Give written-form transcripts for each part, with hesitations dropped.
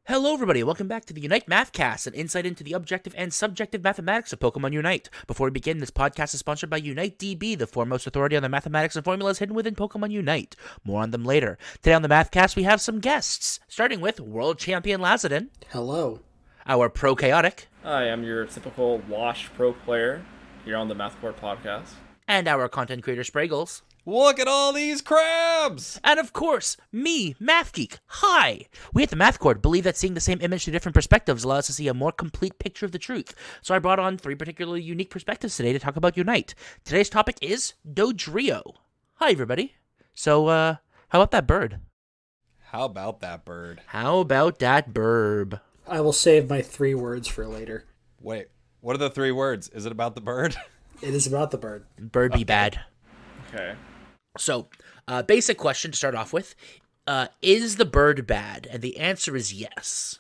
Hello, everybody. Welcome back to the Unite Mathcast, an insight into the objective and subjective mathematics of Pokemon Unite. Before we begin, this podcast is sponsored by UniteDB, the foremost authority on the mathematics and formulas hidden within Pokemon Unite. More on them later. Today on the Mathcast, we have some guests, starting with World Champion Lazadin. Hello. Our Pro Chaotic. Hi, I'm your typical Wash Pro player here on the Mathcourt podcast. And our content creator Spragels. Look at all these crabs! And of course, me, Math Geek. Hi! We at the Math Court believe that seeing the same image through different perspectives allows us to see a more complete picture of the truth. So I brought on 3 particularly unique perspectives today to talk about Unite. Today's topic is Dodrio. Hi, everybody. So, how about that bird? How about that bird? How about that burb? I will save my 3 words for later. Wait, what are the 3 words? Is it about the bird? It is about the bird. Bird be bad. Okay. So, basic question to start off with. Is the bird bad? And the answer is yes.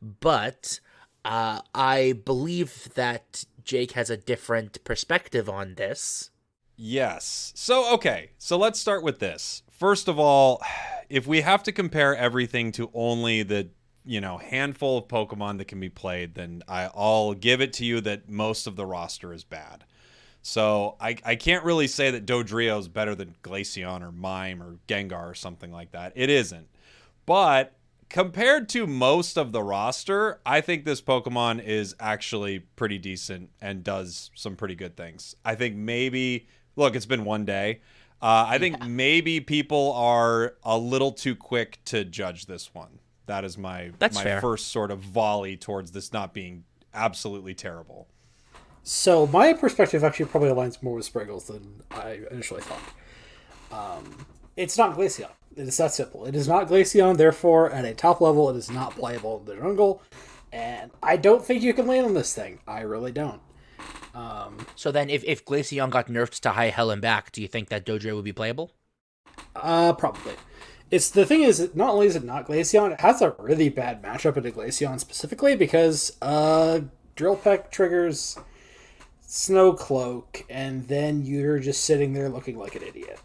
But I believe that Jake has a different perspective on this. Yes. So let's start with this. First of all, if we have to compare everything to only the, handful of Pokemon that can be played, then I'll give it to you that most of the roster is bad. So I can't really say that Dodrio is better than Glaceon or Mime or Gengar or something like that. It isn't. But compared to most of the roster, I think this Pokemon is actually pretty decent and does some pretty good things. I think maybe, look, it's been one day. I think maybe people are a little too quick to judge this one. That is my fair. First sort of volley towards this not being absolutely terrible. So my perspective actually probably aligns more with Spragels than I initially thought. It's not Glaceon. It is that simple. It is not Glaceon, therefore, at a top level, it is not playable in the jungle. And I don't think you can land on this thing. I really don't. So then if Glaceon got nerfed to high hell and back, do you think that Dodrio would be playable? Probably. The thing is, not only is it not Glaceon, it has a really bad matchup into Glaceon specifically because Drill Peck triggers Snow Cloak, and then you're just sitting there looking like an idiot.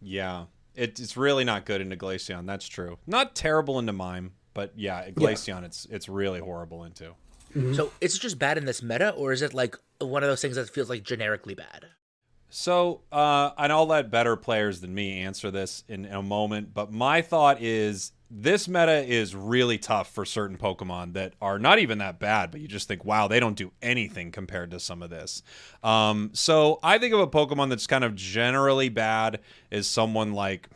Yeah, it's really not good into Glaceon. That's true. Not terrible into Mime, but yeah, Glaceon, it's really horrible into. Mm-hmm. So is it just bad in this meta, or is it like one of those things that feels like generically bad? So, and I'll let better players than me answer this in a moment, but my thought is this meta is really tough for certain Pokemon that are not even that bad, but you just think, wow, they don't do anything compared to some of this. So I think of a Pokemon that's kind of generally bad as someone like,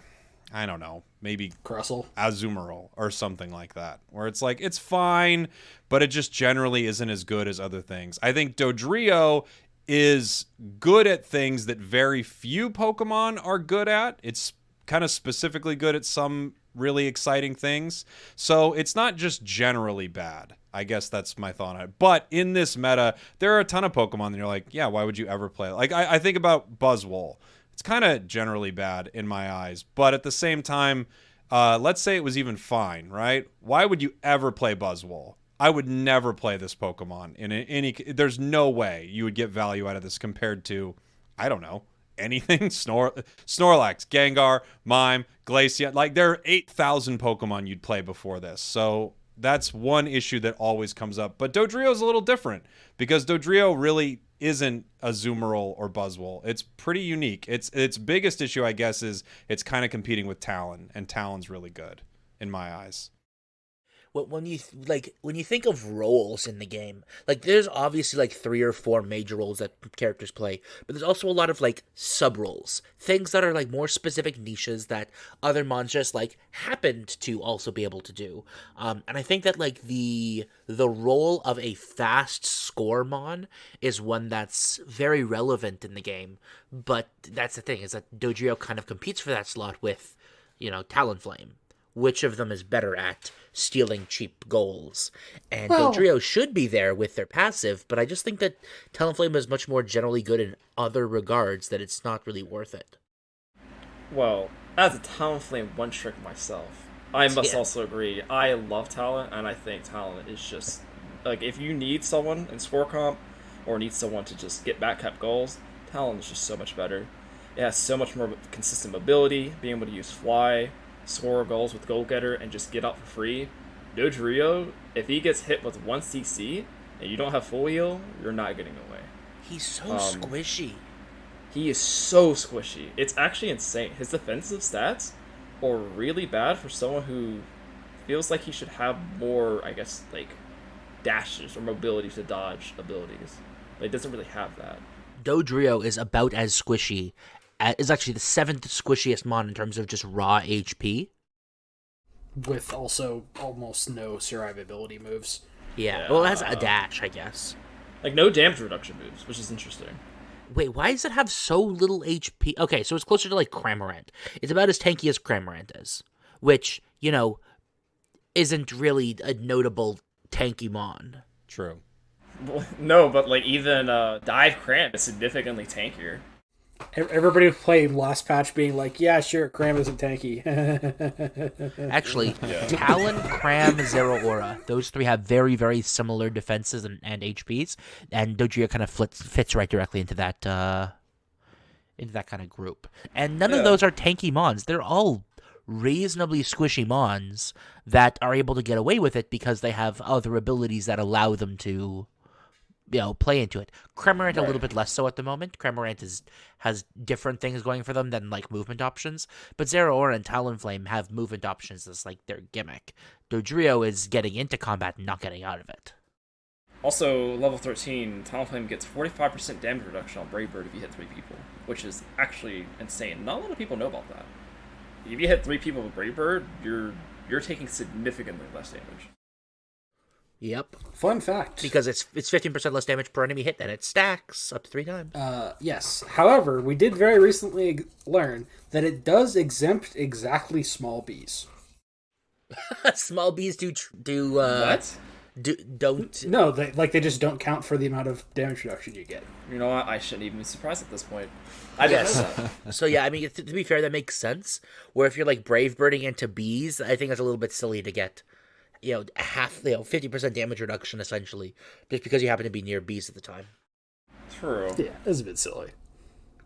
I don't know, maybe Crustle, Azumarill or something like that, where it's like, it's fine, but it just generally isn't as good as other things. I think Dodrio is good at things that very few Pokemon are good at. It's kind of specifically good at some really exciting things. So it's not just generally bad. I guess that's my thought on it. But in this meta, there are a ton of Pokemon that you're like, yeah, why would you ever play it? Like, I think about Buzzwole. It's kind of generally bad in my eyes. But at the same time, let's say it was even fine, right? Why would you ever play Buzzwole? I would never play this Pokemon in any. There's no way you would get value out of this compared to, I don't know, anything. Snorlax, Gengar, Mime, Glaceon. Like, there are 8,000 Pokemon you'd play before this. So that's one issue that always comes up. But Dodrio is a little different because Dodrio really isn't Azumarill or Buzzwole. It's pretty unique. Its biggest issue, I guess, is it's kind of competing with Talon, and Talon's really good in my eyes. When you think of roles in the game, like there's obviously like 3 or 4 major roles that characters play, but there's also a lot of like sub roles, things that are like more specific niches that other mons just like happened to also be able to do. And I think that like the role of a fast score mon is one that's very relevant in the game. But that's the thing, is that Dodrio kind of competes for that slot with, Talonflame. Which of them is better at stealing cheap goals? And Dodrio should be there with their passive, but I just think that Talonflame is much more generally good in other regards, that it's not really worth it. Well, as a Talonflame one-trick myself, I must also agree. I love Talon, and I think Talon is just... Like, if you need someone in score comp, or need someone to just get back cap goals, Talon is just so much better. It has so much more consistent mobility, being able to use Fly, score goals with Goal Getter, and just get out for free. Dodrio, if he gets hit with 1 CC and you don't have full heal, you're not getting away. He's so squishy. He is so squishy. It's actually insane. His defensive stats are really bad for someone who feels like he should have more, I guess, like, dashes or mobility to dodge abilities. But he doesn't really have that. Dodrio is about as squishy. Is actually the 7th squishiest mon in terms of just raw HP. With also almost no survivability moves. Yeah, well, it has a dash, I guess. Like, no damage reduction moves, which is interesting. Wait, why does it have so little HP? Okay, so it's closer to, like, Cramorant. It's about as tanky as Cramorant is. Which, you know, isn't really a notable tanky mon. True. Well, no, but, like, even Dive Cramp is significantly tankier. Everybody played last patch being like, yeah, sure, Cram isn't tanky. Actually, Talon, Cram, Zeraora, those 3 have very, very similar defenses and HPs, and Dodrio kind of fits right directly into that kind of group. And none of those are tanky mons. They're all reasonably squishy mons that are able to get away with it because they have other abilities that allow them to, you know, play into it. Cramorant a little bit less so at the moment. Cramorant has different things going for them than, like, movement options. But Zeraora and Talonflame have movement options as, like, their gimmick. Dodrio is getting into combat and not getting out of it. Also, level 13, Talonflame gets 45% damage reduction on Brave Bird if you hit 3 people, which is actually insane. Not a lot of people know about that. If you hit 3 people with Brave Bird, you're taking significantly less damage. Yep. Fun fact. Because it's 15% less damage per enemy hit, and it stacks up to 3 times. Yes. However, we did very recently learn that it does exempt exactly small bees. Small bees do What? Don't. No, they just don't count for the amount of damage reduction you get. You know what? I shouldn't even be surprised at this point. I didn't know that. So yeah, I mean, to be fair, that makes sense. Where if you're, like, brave birding into bees, I think that's a little bit silly to get, 50% damage reduction essentially, just because you happen to be near bees at the time. True. Yeah, it's a bit silly.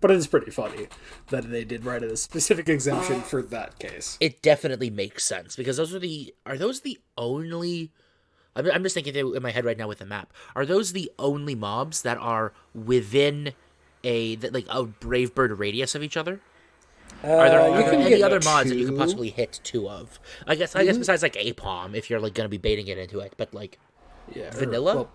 But it is pretty funny that they did write a specific exemption for that case. It definitely makes sense, because are those the only... I'm just thinking in my head right now with the map. Are those the only mobs that are within a brave bird radius of each other? Are there any other mods that you could possibly hit 2 of? I guess besides, like, Apom, if you're, like, going to be baiting it into it, but, like, vanilla?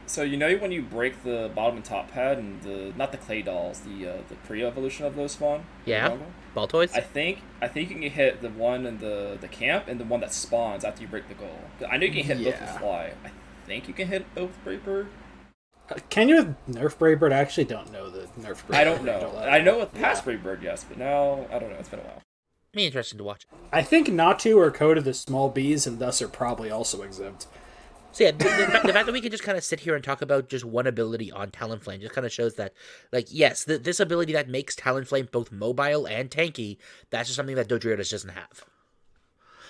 So you know when you break the bottom and top pad and not the clay dolls, the pre-evolution of those spawn? Yeah, ball toys? I think you can hit the one in the camp and the one that spawns after you break the goal. I know you can hit both with Fly. I think you can hit both with Brave Bird. Can you with Nerf Brave Bird? I actually don't know the Nerf Brave Bird. I don't know. I know with past Brave Bird, yes, but now I don't know. It's been a while. Be interesting to watch. I think Natu are coded as small bees and thus are probably also exempt. So yeah, the fact that we can just kind of sit here and talk about just one ability on Talonflame just kind of shows that, like, yes, this ability that makes Talonflame both mobile and tanky, that's just something that Dodrio just doesn't have.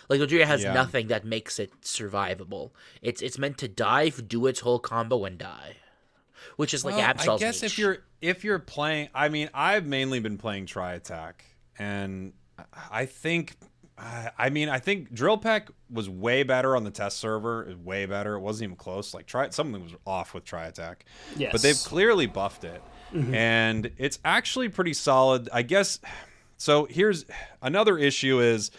Like, Dodrio has nothing that makes it survivable. It's meant to dive, do its whole combo, and die. Which is like Absol's I guess niche. if you're playing, I mean, I've mainly been playing Tri-Attack, and I think Drill Peck was way better on the test server. It was way better. It wasn't even close. Like, something was off with Tri-Attack. Yes. But they've clearly buffed it. Mm-hmm. And it's actually pretty solid. I guess, so here's another issue is,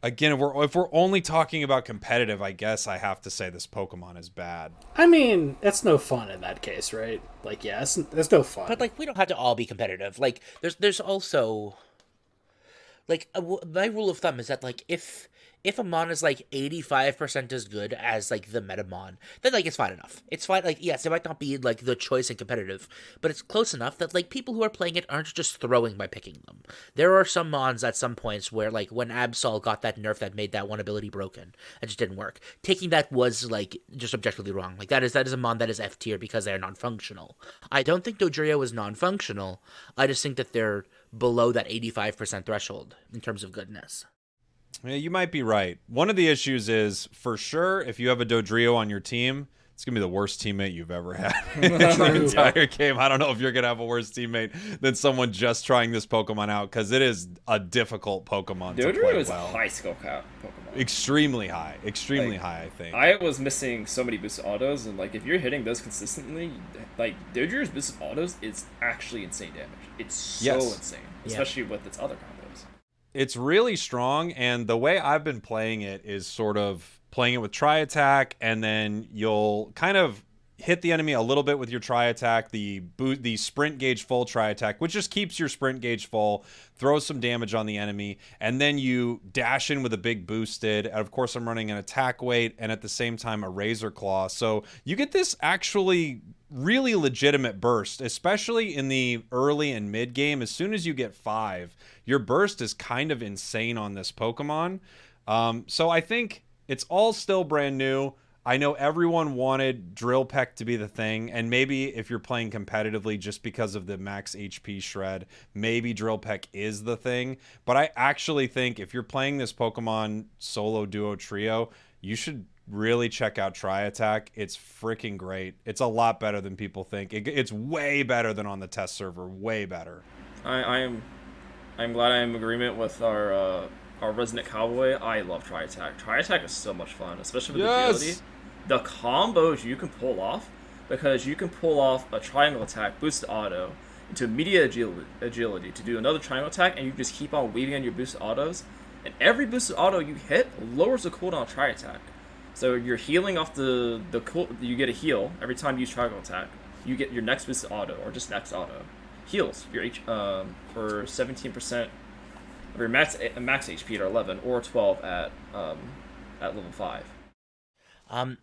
again, if we're only talking about competitive, I guess I have to say this Pokemon is bad. I mean, it's no fun in that case, right? Like, yeah, it's no fun. But, like, we don't have to all be competitive. Like, there's also... Like, my rule of thumb is that, like, if a mon is, like, 85% as good as, like, the Metamon, then, like, it's fine enough. It's fine, like, yes, it might not be, like, the choice in competitive, but it's close enough that, like, people who are playing it aren't just throwing by picking them. There are some mons at some points where, like, when Absol got that nerf that made that one ability broken, it just didn't work. Taking that was, like, just objectively wrong. Like, that is a mon that is F tier because they're non-functional. I don't think Dodrio is non-functional. I just think that they're below that 85% threshold in terms of goodness. Yeah, you might be right. One of the issues is, for sure, if you have a Dodrio on your team, it's gonna be the worst teammate you've ever had in the entire game. I don't know if you're gonna have a worse teammate than someone just trying this Pokemon out, because it is a difficult Pokemon to play is well. a high skill cap Pokemon. Extremely high, I think. I was missing so many boosted autos, and like if you're hitting those consistently, like Dodrio's boosted autos is actually insane damage. It's so insane, especially with its other combos. It's really strong, and the way I've been playing it is sort of playing it with Tri-Attack, and then you'll kind of hit the enemy a little bit with your Tri-Attack, the sprint gauge full Tri-Attack, which just keeps your sprint gauge full, throws some damage on the enemy, and then you dash in with a big boosted. And of course, I'm running an attack weight and at the same time a Razor Claw. So you get this actually really legitimate burst, especially in the early and mid game. As soon as you get 5, your burst is kind of insane on this Pokemon. So I think it's all still brand new. I know everyone wanted Drill Peck to be the thing, and maybe if you're playing competitively just because of the max HP shred, maybe Drill Peck is the thing. But I actually think if you're playing this Pokemon solo, duo, trio, you should really check out Tri-Attack. It's freaking great. It's a lot better than people think. It's way better than on the test server. Way better. I'm glad I'm in agreement with our Resident Cowboy. I love Tri-Attack. Tri-Attack is so much fun, especially with the ability. The combos you can pull off, because you can pull off a triangle attack, boosted auto, into immediate agility to do another triangle attack, and you just keep on weaving on your boosted autos. And every boosted auto you hit lowers the cooldown of Tri-Attack. So you're healing off the cool. You get a heal every time you use triangle attack. You get your next boosted auto, or just next auto, heals your for 17% of your max HP at 11 or 12 at level 5.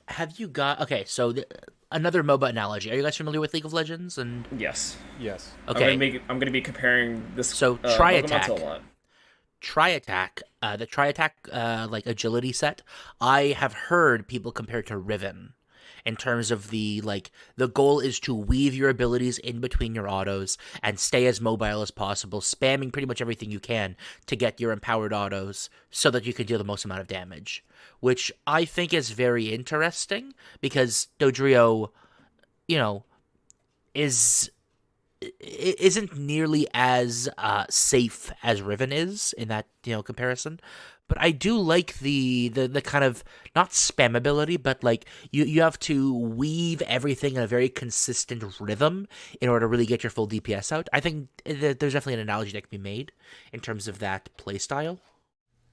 Have you got so another MOBA analogy? Are you guys familiar with League of Legends? And yes. Okay, I'm gonna be comparing this. So Tri-Attack, the Tri-Attack like agility set. I have heard people compare it to Riven, in terms of the goal is to weave your abilities in between your autos and stay as mobile as possible, spamming pretty much everything you can to get your empowered autos so that you can deal the most amount of damage, which I think is very interesting because Dodrio, isn't nearly as safe as Riven is in that comparison. But I do like the kind of, not spammability, but like you have to weave everything in a very consistent rhythm in order to really get your full DPS out. I think that there's definitely an analogy that can be made in terms of that playstyle.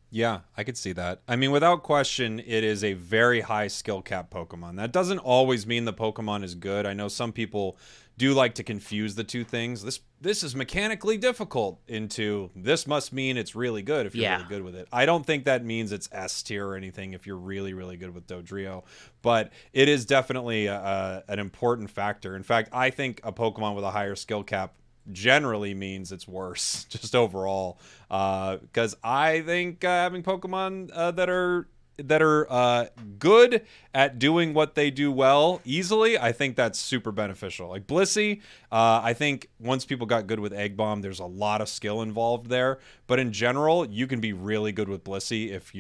Yeah, I could see that. I mean, without question, it is a very high skill cap Pokemon. That doesn't always mean the Pokemon is good. I know some people do like to confuse the two things. This is mechanically difficult into this must mean it's really good if you're really good with it. I don't think that means it's S tier or anything if you're really, really good with Dodrio, but it is definitely an important factor. In fact, I think a Pokemon with a higher skill cap generally means it's worse just overall, because I think having Pokemon that are good at doing what they do well easily, I think that's super beneficial. Like Blissey, I think once people got good with Egg Bomb, there's a lot of skill involved there, but in general you can be really good with Blissey if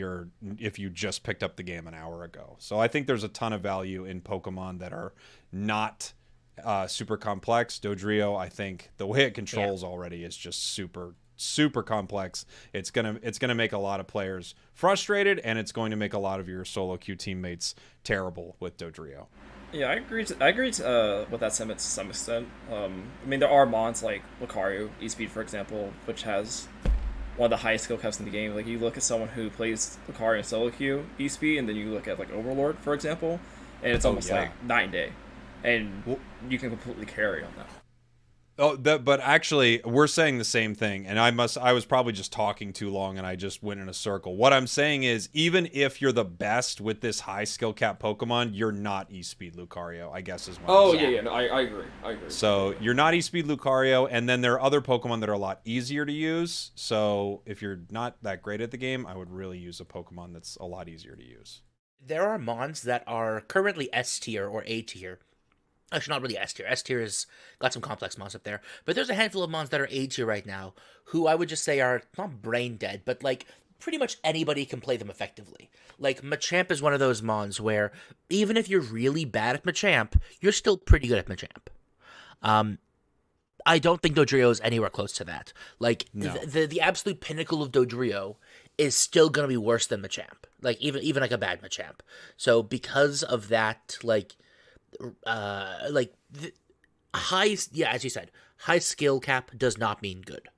you just picked up the game an hour ago. So I think there's a ton of value in Pokemon that are not super complex. Dodrio, I think the way it controls already is just super complex. It's gonna make a lot of players frustrated, and it's going to make a lot of your solo queue teammates terrible with Dodrio. Yeah, I agree with that sentiment to some extent. I mean, there are mons like Lucario, E-Speed, for example, which has one of the highest skill caps in the game. Like, you look at someone who plays Lucario in solo queue, E-Speed, and then you look at like Overlord, for example, and it's almost like night and day. And you can completely carry on that. But actually, we're saying the same thing, and I was probably just talking too long, and I just went in a circle. What I'm saying is, even if you're the best with this high skill cap Pokemon, you're not E-Speed Lucario, I guess is what I'm saying. No, I agree. So you're not E-Speed Lucario, and then there are other Pokemon that are a lot easier to use. So if you're not that great at the game, I would really use a Pokemon that's a lot easier to use. There are mons that are currently S tier or A tier. Actually, not really S tier. S tier has got some complex mons up there. But there's a handful of mons that are A tier right now, who I would just say are not brain dead, but like pretty much anybody can play them effectively. Like, Machamp is one of those mons where even if you're really bad at Machamp, you're still pretty good at Machamp. I don't think Dodrio is anywhere close to that. Like, No. the absolute pinnacle of Dodrio is still going to be worse than Machamp. Like, even like a bad Machamp. So because of that, as you said, high skill cap does not mean good.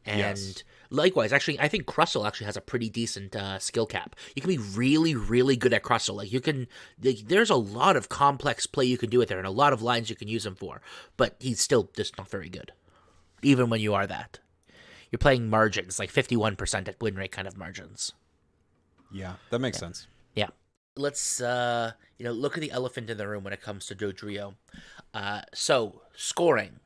And Yes. likewise, actually, I think Crustle actually has a pretty decent skill cap. You can be really, really good at Crustle. Like, there's a lot of complex play you can do with there, and a lot of lines you can use him for. But he's still just not very good, even when you are that. You're playing margins, like 51% at win rate kind of margins. Yeah, that makes sense. Yeah. Let's look at the elephant in the room when it comes to Dodrio. So scoring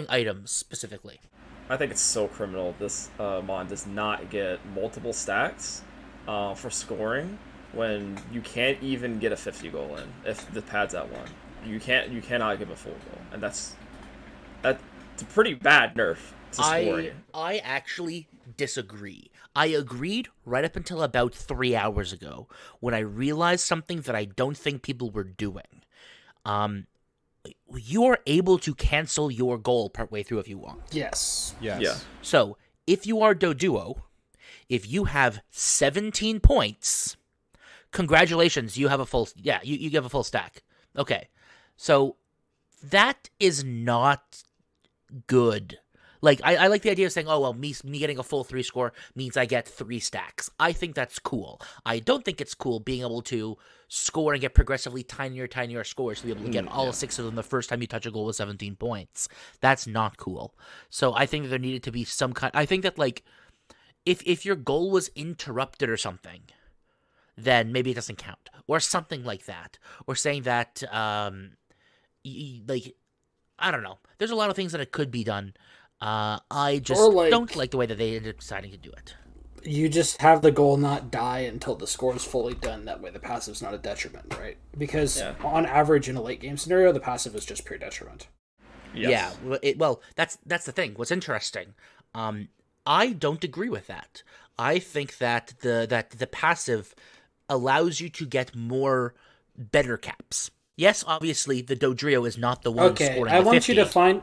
items specifically. I think it's so criminal this mon does not get multiple stacks for scoring when you can't even get a 50 goal in if the pad's at 1. You cannot give a full goal, and that's a pretty bad nerf to scoring. I actually disagree. I agreed right up until about 3 hours ago when I realized something that I don't think people were doing. You are able to cancel your goal partway through if you want. Yes. Yes. Yeah. So, if you are Doduo, if you have 17 points, congratulations, you have a full... Yeah, you have a full stack. Okay. So, that is not good. Like, I like the idea of saying, oh, well, me getting a full 3 score means I get 3 stacks. I think that's cool. I don't think it's cool being able to score and get progressively tinier scores to be able to get all 6 of them the first time you touch a goal with 17 points. That's not cool. So I think that there needed to be some kind... I think that, like, if your goal was interrupted or something, then maybe it doesn't count. Or something like that. Or saying that, I don't know. There's a lot of things that it could be done. I just don't like the way that they ended up deciding to do it. You just have the goal not die until the score is fully done. That way the passive's not a detriment, right? Because on average in a late game scenario, the passive is just pure detriment. Yes. Yeah, that's the thing. What's interesting, I don't agree with that. I think that the passive allows you to get more better caps. Yes, obviously the Dodrio is not the one scoring the 50.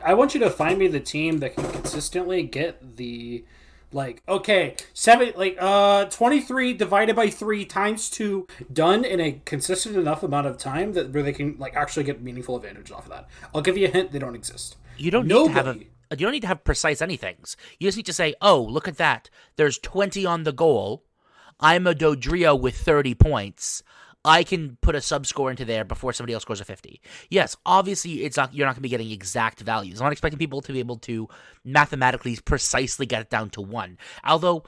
I want you to find me the team that can consistently get the 23 divided by 3 times 2 done in a consistent enough amount of time that where they can actually get meaningful advantage off of that. I'll give you a hint, they don't exist. You don't need to have precise anythings. You just need to say, "Oh, look at that. There's 20 on the goal. I'm a Dodrio with 30 points. I can put a sub-score into there before somebody else scores a 50. Yes, obviously you're not going to be getting exact values. I'm not expecting people to be able to mathematically precisely get it down to 1. Although,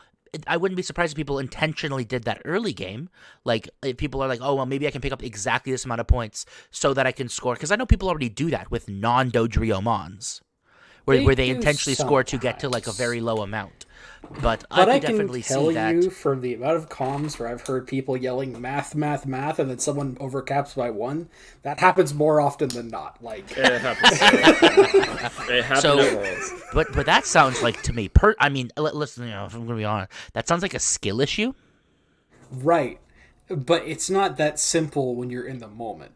I wouldn't be surprised if people intentionally did that early game. Like, if people are like, oh, well, maybe I can pick up exactly this amount of points so that I can score. Because I know people already do that with non-Dodrio mons. Where they intentionally score to get to, like, a very low amount. But I can definitely see that. You from the amount of comms where I've heard people yelling math, and then someone overcaps by 1, that happens more often than not. Like it happens. It happens. But that sounds like to me. Listen, if I'm going to be honest, that sounds like a skill issue. Right, but it's not that simple when you're in the moment.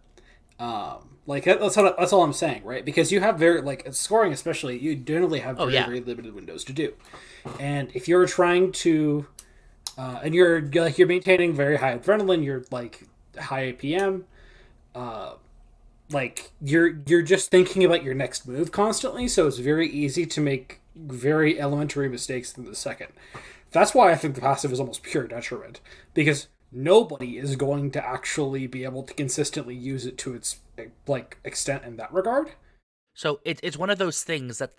That's all I'm saying, right? Because you have scoring, especially, you generally have very limited windows to do. And if you're trying to, and you're maintaining very high adrenaline, you're high APM, you're just thinking about your next move constantly. So it's very easy to make very elementary mistakes in the second. That's why I think the passive is almost pure detriment, because nobody is going to actually be able to consistently use it to its extent in that regard. So it's one of those things that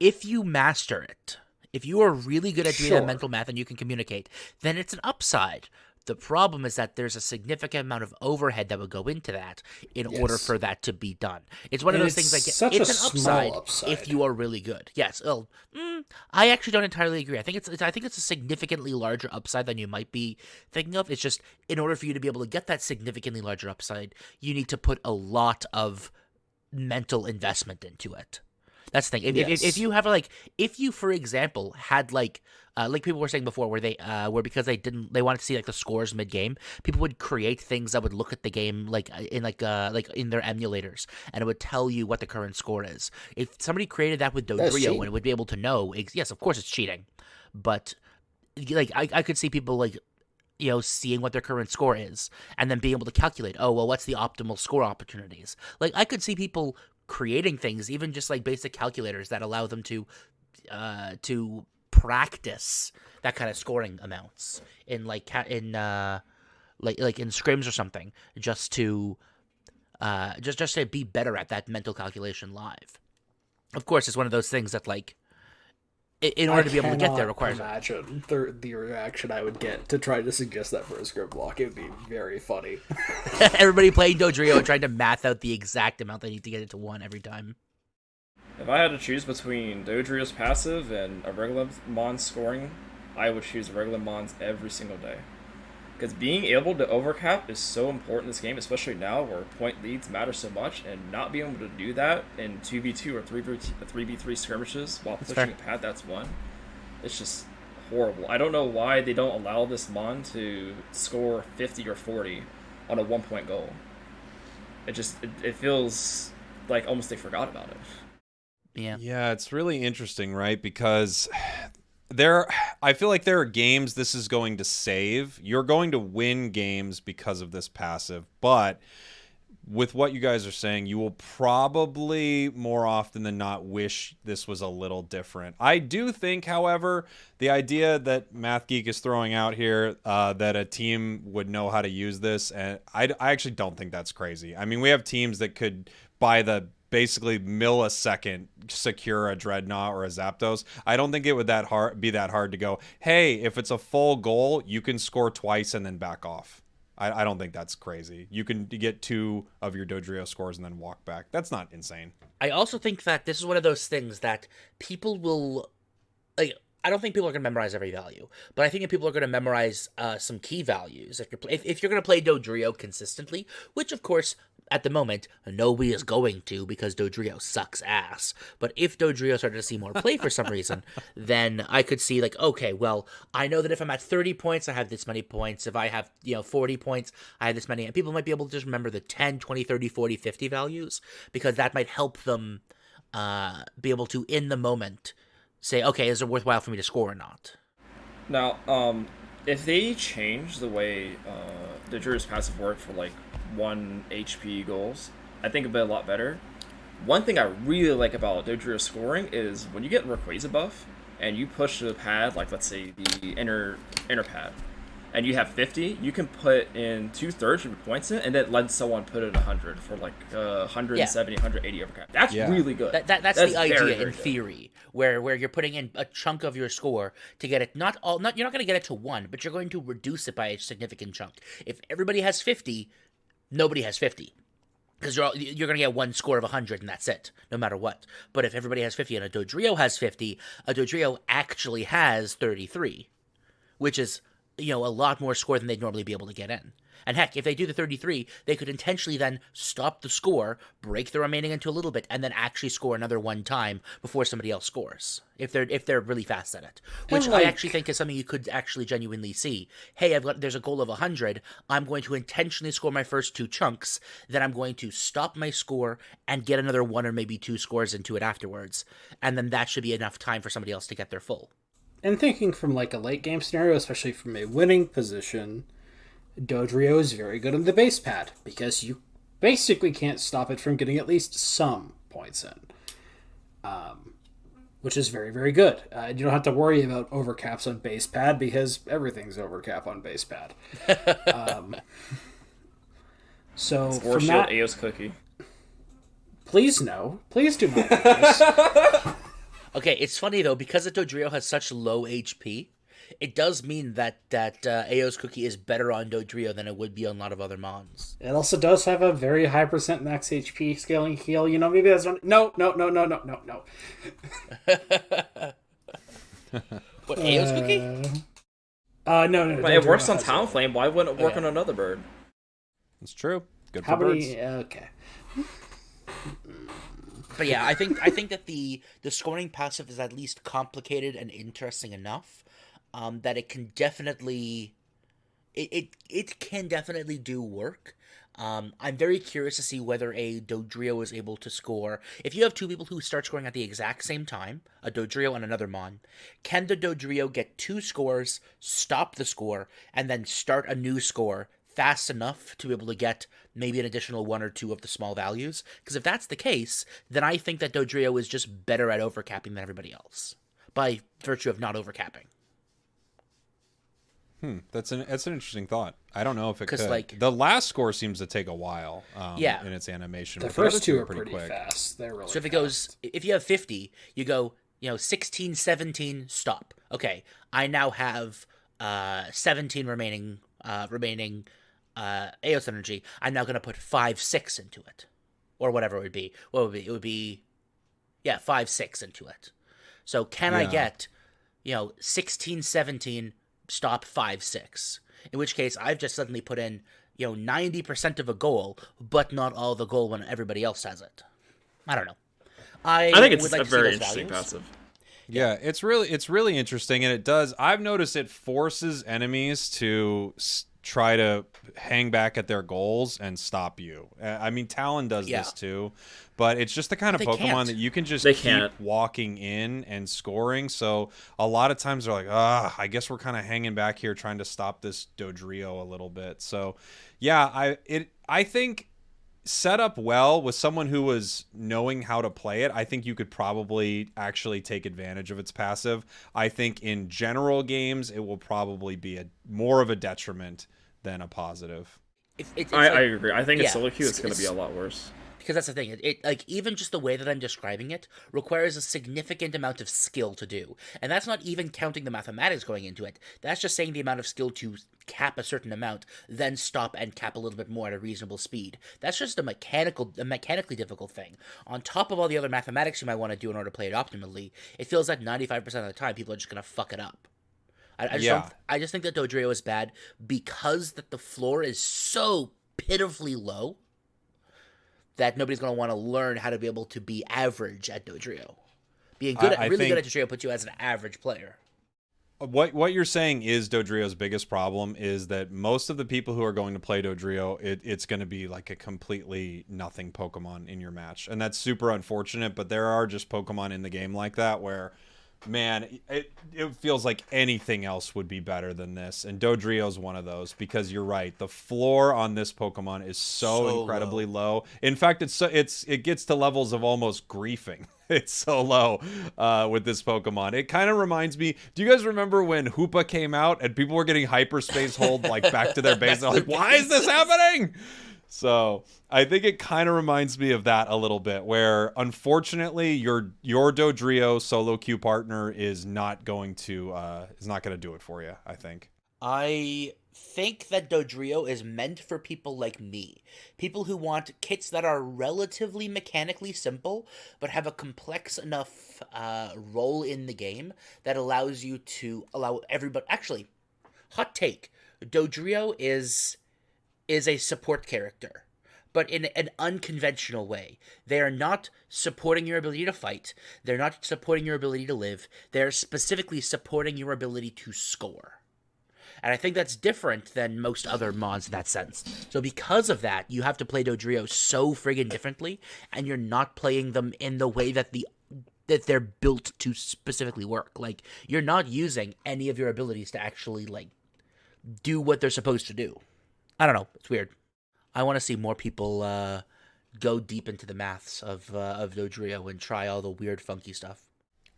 if you master it, if you are really good at doing the mental math and you can communicate, then it's an upside. The problem is that there's a significant amount of overhead that would go into that in order for that to be done. It's one of those things it's an upside if you are really good. Yes. Well, I actually don't entirely agree. I think it's a significantly larger upside than you might be thinking of. It's just in order for you to be able to get that significantly larger upside, you need to put a lot of mental investment into it. That's the thing. If you have if you, for example, had like people were saying before, where they where because they wanted to see like the scores mid game, people would create things that would look at the game like in in their emulators, and it would tell you what the current score is. If somebody created that with Dodrio, and it would be able to know, yes, of course it's cheating, but like I could see people like, seeing what their current score is, and then being able to calculate, oh, well, what's the optimal score opportunities? Like, I could see people creating things, even just like basic calculators that allow them to practice that kind of scoring amounts in in scrims or something, just to be better at that mental calculation live. Of course, it's one of those things that like, in order to be able to get there requires... imagine the reaction I would get to try to suggest that for a script block. It would be very funny. Everybody playing Dodrio and trying to math out the exact amount they need to get it to 1 every time. If I had to choose between Dodrio's passive and a regular Mon scoring, I would choose regular Mons every single day. Because being able to overcap is so important in this game, especially now where point leads matter so much, and not being able to do that in 2v2 or 3v3 skirmishes while pushing a pad that's 1, it's just horrible. I don't know why they don't allow this Mon to score 50 or 40 on a 1-point goal. It feels like almost they forgot about it. Yeah, it's really interesting, right? Because I feel like there are games this is going to save. You're going to win games because of this passive, but with what you guys are saying, you will probably more often than not wish this was a little different. I do think, however, the idea that Math Geek is throwing out here, that a team would know how to use this, and I actually don't think that's crazy. I mean, we have teams that could, by the basically millisecond, secure a Dreadnought or a Zapdos. I don't think it would be that hard to go, hey, if it's a full goal, you can score twice and then back off. I don't think that's crazy. You can get 2 of your Dodrio scores and then walk back. That's not insane. I also think that this is one of those things that people will... like. I don't think people are going to memorize every value, but I think that people are going to memorize some key values. If you're going to play Dodrio consistently, which, of course, at the moment, nobody is going to because Dodrio sucks ass. But if Dodrio started to see more play for some reason, then I could see, like, okay, well, I know that if I'm at 30 points, I have this many points. If I have, 40 points, I have this many. And people might be able to just remember the 10, 20, 30, 40, 50 values, because that might help them be able to, in the moment, say, okay, is it worthwhile for me to score or not? Now, if they change the way Dodrio's passive work for like 1 HP goals, I think it'd be a lot better. One thing I really like about Dodrio scoring is when you get Rayquaza buff and you push the pad, like let's say the inner pad, and you have 50, you can put in 2/3 of your points in, and then let someone put in 100 for like 170, 180 overcap. That's really good. That's the idea very, very in theory, where you're putting in a chunk of your score to get it. You're not going to get it to 1, but you're going to reduce it by a significant chunk. If everybody has 50, nobody has 50. Because you're going to get 1 score of 100, and that's it, no matter what. But if everybody has 50 and a Dodrio has 50, a Dodrio actually has 33, which is, a lot more score than they'd normally be able to get in. And heck, if they do the 33, they could intentionally then stop the score, break the remaining into a little bit, and then actually score another 1 time before somebody else scores. If they're really fast at it, which I actually think is something you could actually genuinely see. Hey, there's a goal of 100. I'm going to intentionally score my first 2 chunks. Then I'm going to stop my score and get another 1 or maybe 2 scores into it afterwards, and then that should be enough time for somebody else to get their full. And thinking from like a late game scenario, especially from a winning position, Dodrio is very good on the base pad because you basically can't stop it from getting at least some points in, which is very, very good. You don't have to worry about overcaps on base pad because everything's overcap on base pad. So Score from shield that, Aos cookie. Please no, please do not do this. Okay, it's funny though, because the Dodrio has such low HP, it does mean that Ao's Cookie is better on Dodrio than it would be on a lot of other Mons. It also does have a very high % max HP scaling heal. Maybe that's not... No. What, Ao's Cookie? No. But it works on Talonflame. Why wouldn't it work on another bird? It's true. Good for How birds. many... Okay. But yeah, I think that the scoring passive is at least complicated and interesting enough that it can definitely it can definitely do work. I'm very curious to see whether a Dodrio is able to score. If you have two people who start scoring at the exact same time, a Dodrio and another Mon, can the Dodrio get two scores, stop the score, and then start a new score fast enough to be able to get maybe an additional one or two of the small values? Because if that's the case, then I think that Dodrio is just better at overcapping than everybody else by virtue of not overcapping. That's an interesting thought. I don't know if it could. Like, the last score seems to take a while. Yeah. In its animation. The but first other two are pretty pretty quick. fast. They're really so if it fast. goes, if you have 50, you go, 16, 17, stop. Okay, I now have 17 remaining Aeos energy. I'm now going to put 5, 6 into it, or whatever it would be. What would it be? It would be, 5, 6 into it. So can I get, 16, 17, stop 5, 6? In which case, I've just suddenly put in, 90% of a goal, but not all the goal when everybody else has it. I don't know. I think it's would like a to see very those interesting values. passive. Yeah, it's really interesting, and it does. I've noticed it forces enemies to try to hang back at their goals and stop you. I mean, Talon does this too, but it's just the kind of They Pokemon can't. that you can just They keep can't. walking in and scoring. So a lot of times they're like, I guess we're kind of hanging back here trying to stop this Dodrio a little bit. So yeah, I think set up well with someone who was knowing how to play it, I think you could probably actually take advantage of its passive. I think in general games, it will probably be more of a detriment than a positive. I agree. I think in solo queue, it's going to be it's- a lot worse. Because that's the thing. It like even just the way that I'm describing it requires a significant amount of skill to do, and that's not even counting the mathematics going into it. That's just saying the amount of skill to cap a certain amount, then stop and cap a little bit more at a reasonable speed. That's just a mechanically difficult thing. On top of all the other mathematics you might want to do in order to play it optimally, it feels like 95% of the time people are just gonna fuck it up. I just think that Dodrio is bad because that the floor is so pitifully low that nobody's going to want to learn how to be able to be average at Dodrio. Being good at good at Dodrio puts you as an average player. What you're saying is Dodrio's biggest problem is that most of the people who are going to play Dodrio, it's going to be like a completely nothing Pokemon in your match. And that's super unfortunate, but there are just Pokemon in the game like that where, man, it feels like anything else would be better than this, and Dodrio's one of those, because you're right, the floor on this Pokemon is so incredibly low. In fact, it gets to levels of almost griefing. It's so low with this Pokemon. It kind of reminds me, do you guys remember when Hoopa came out and people were getting hyperspace hold like back to their base? They're like, why is this happening? So I think it kind of reminds me of that a little bit, where unfortunately your Dodrio solo queue partner is not going to do it for you. I think that Dodrio is meant for people like me, people who want kits that are relatively mechanically simple but have a complex enough role in the game that allows you to allow everybody. Actually, hot take: Dodrio is a support character, but in an unconventional way. They are not supporting your ability to fight. They're not supporting your ability to live. They're specifically supporting your ability to score. And I think that's different than most other mods in that sense. So because of that, you have to play Dodrio so friggin' differently, and you're not playing them in the way that they're built to specifically work. Like, you're not using any of your abilities to actually, like, do what they're supposed to do. I don't know. It's weird. I want to see more people go deep into the maths of Dodrio and try all the weird, funky stuff.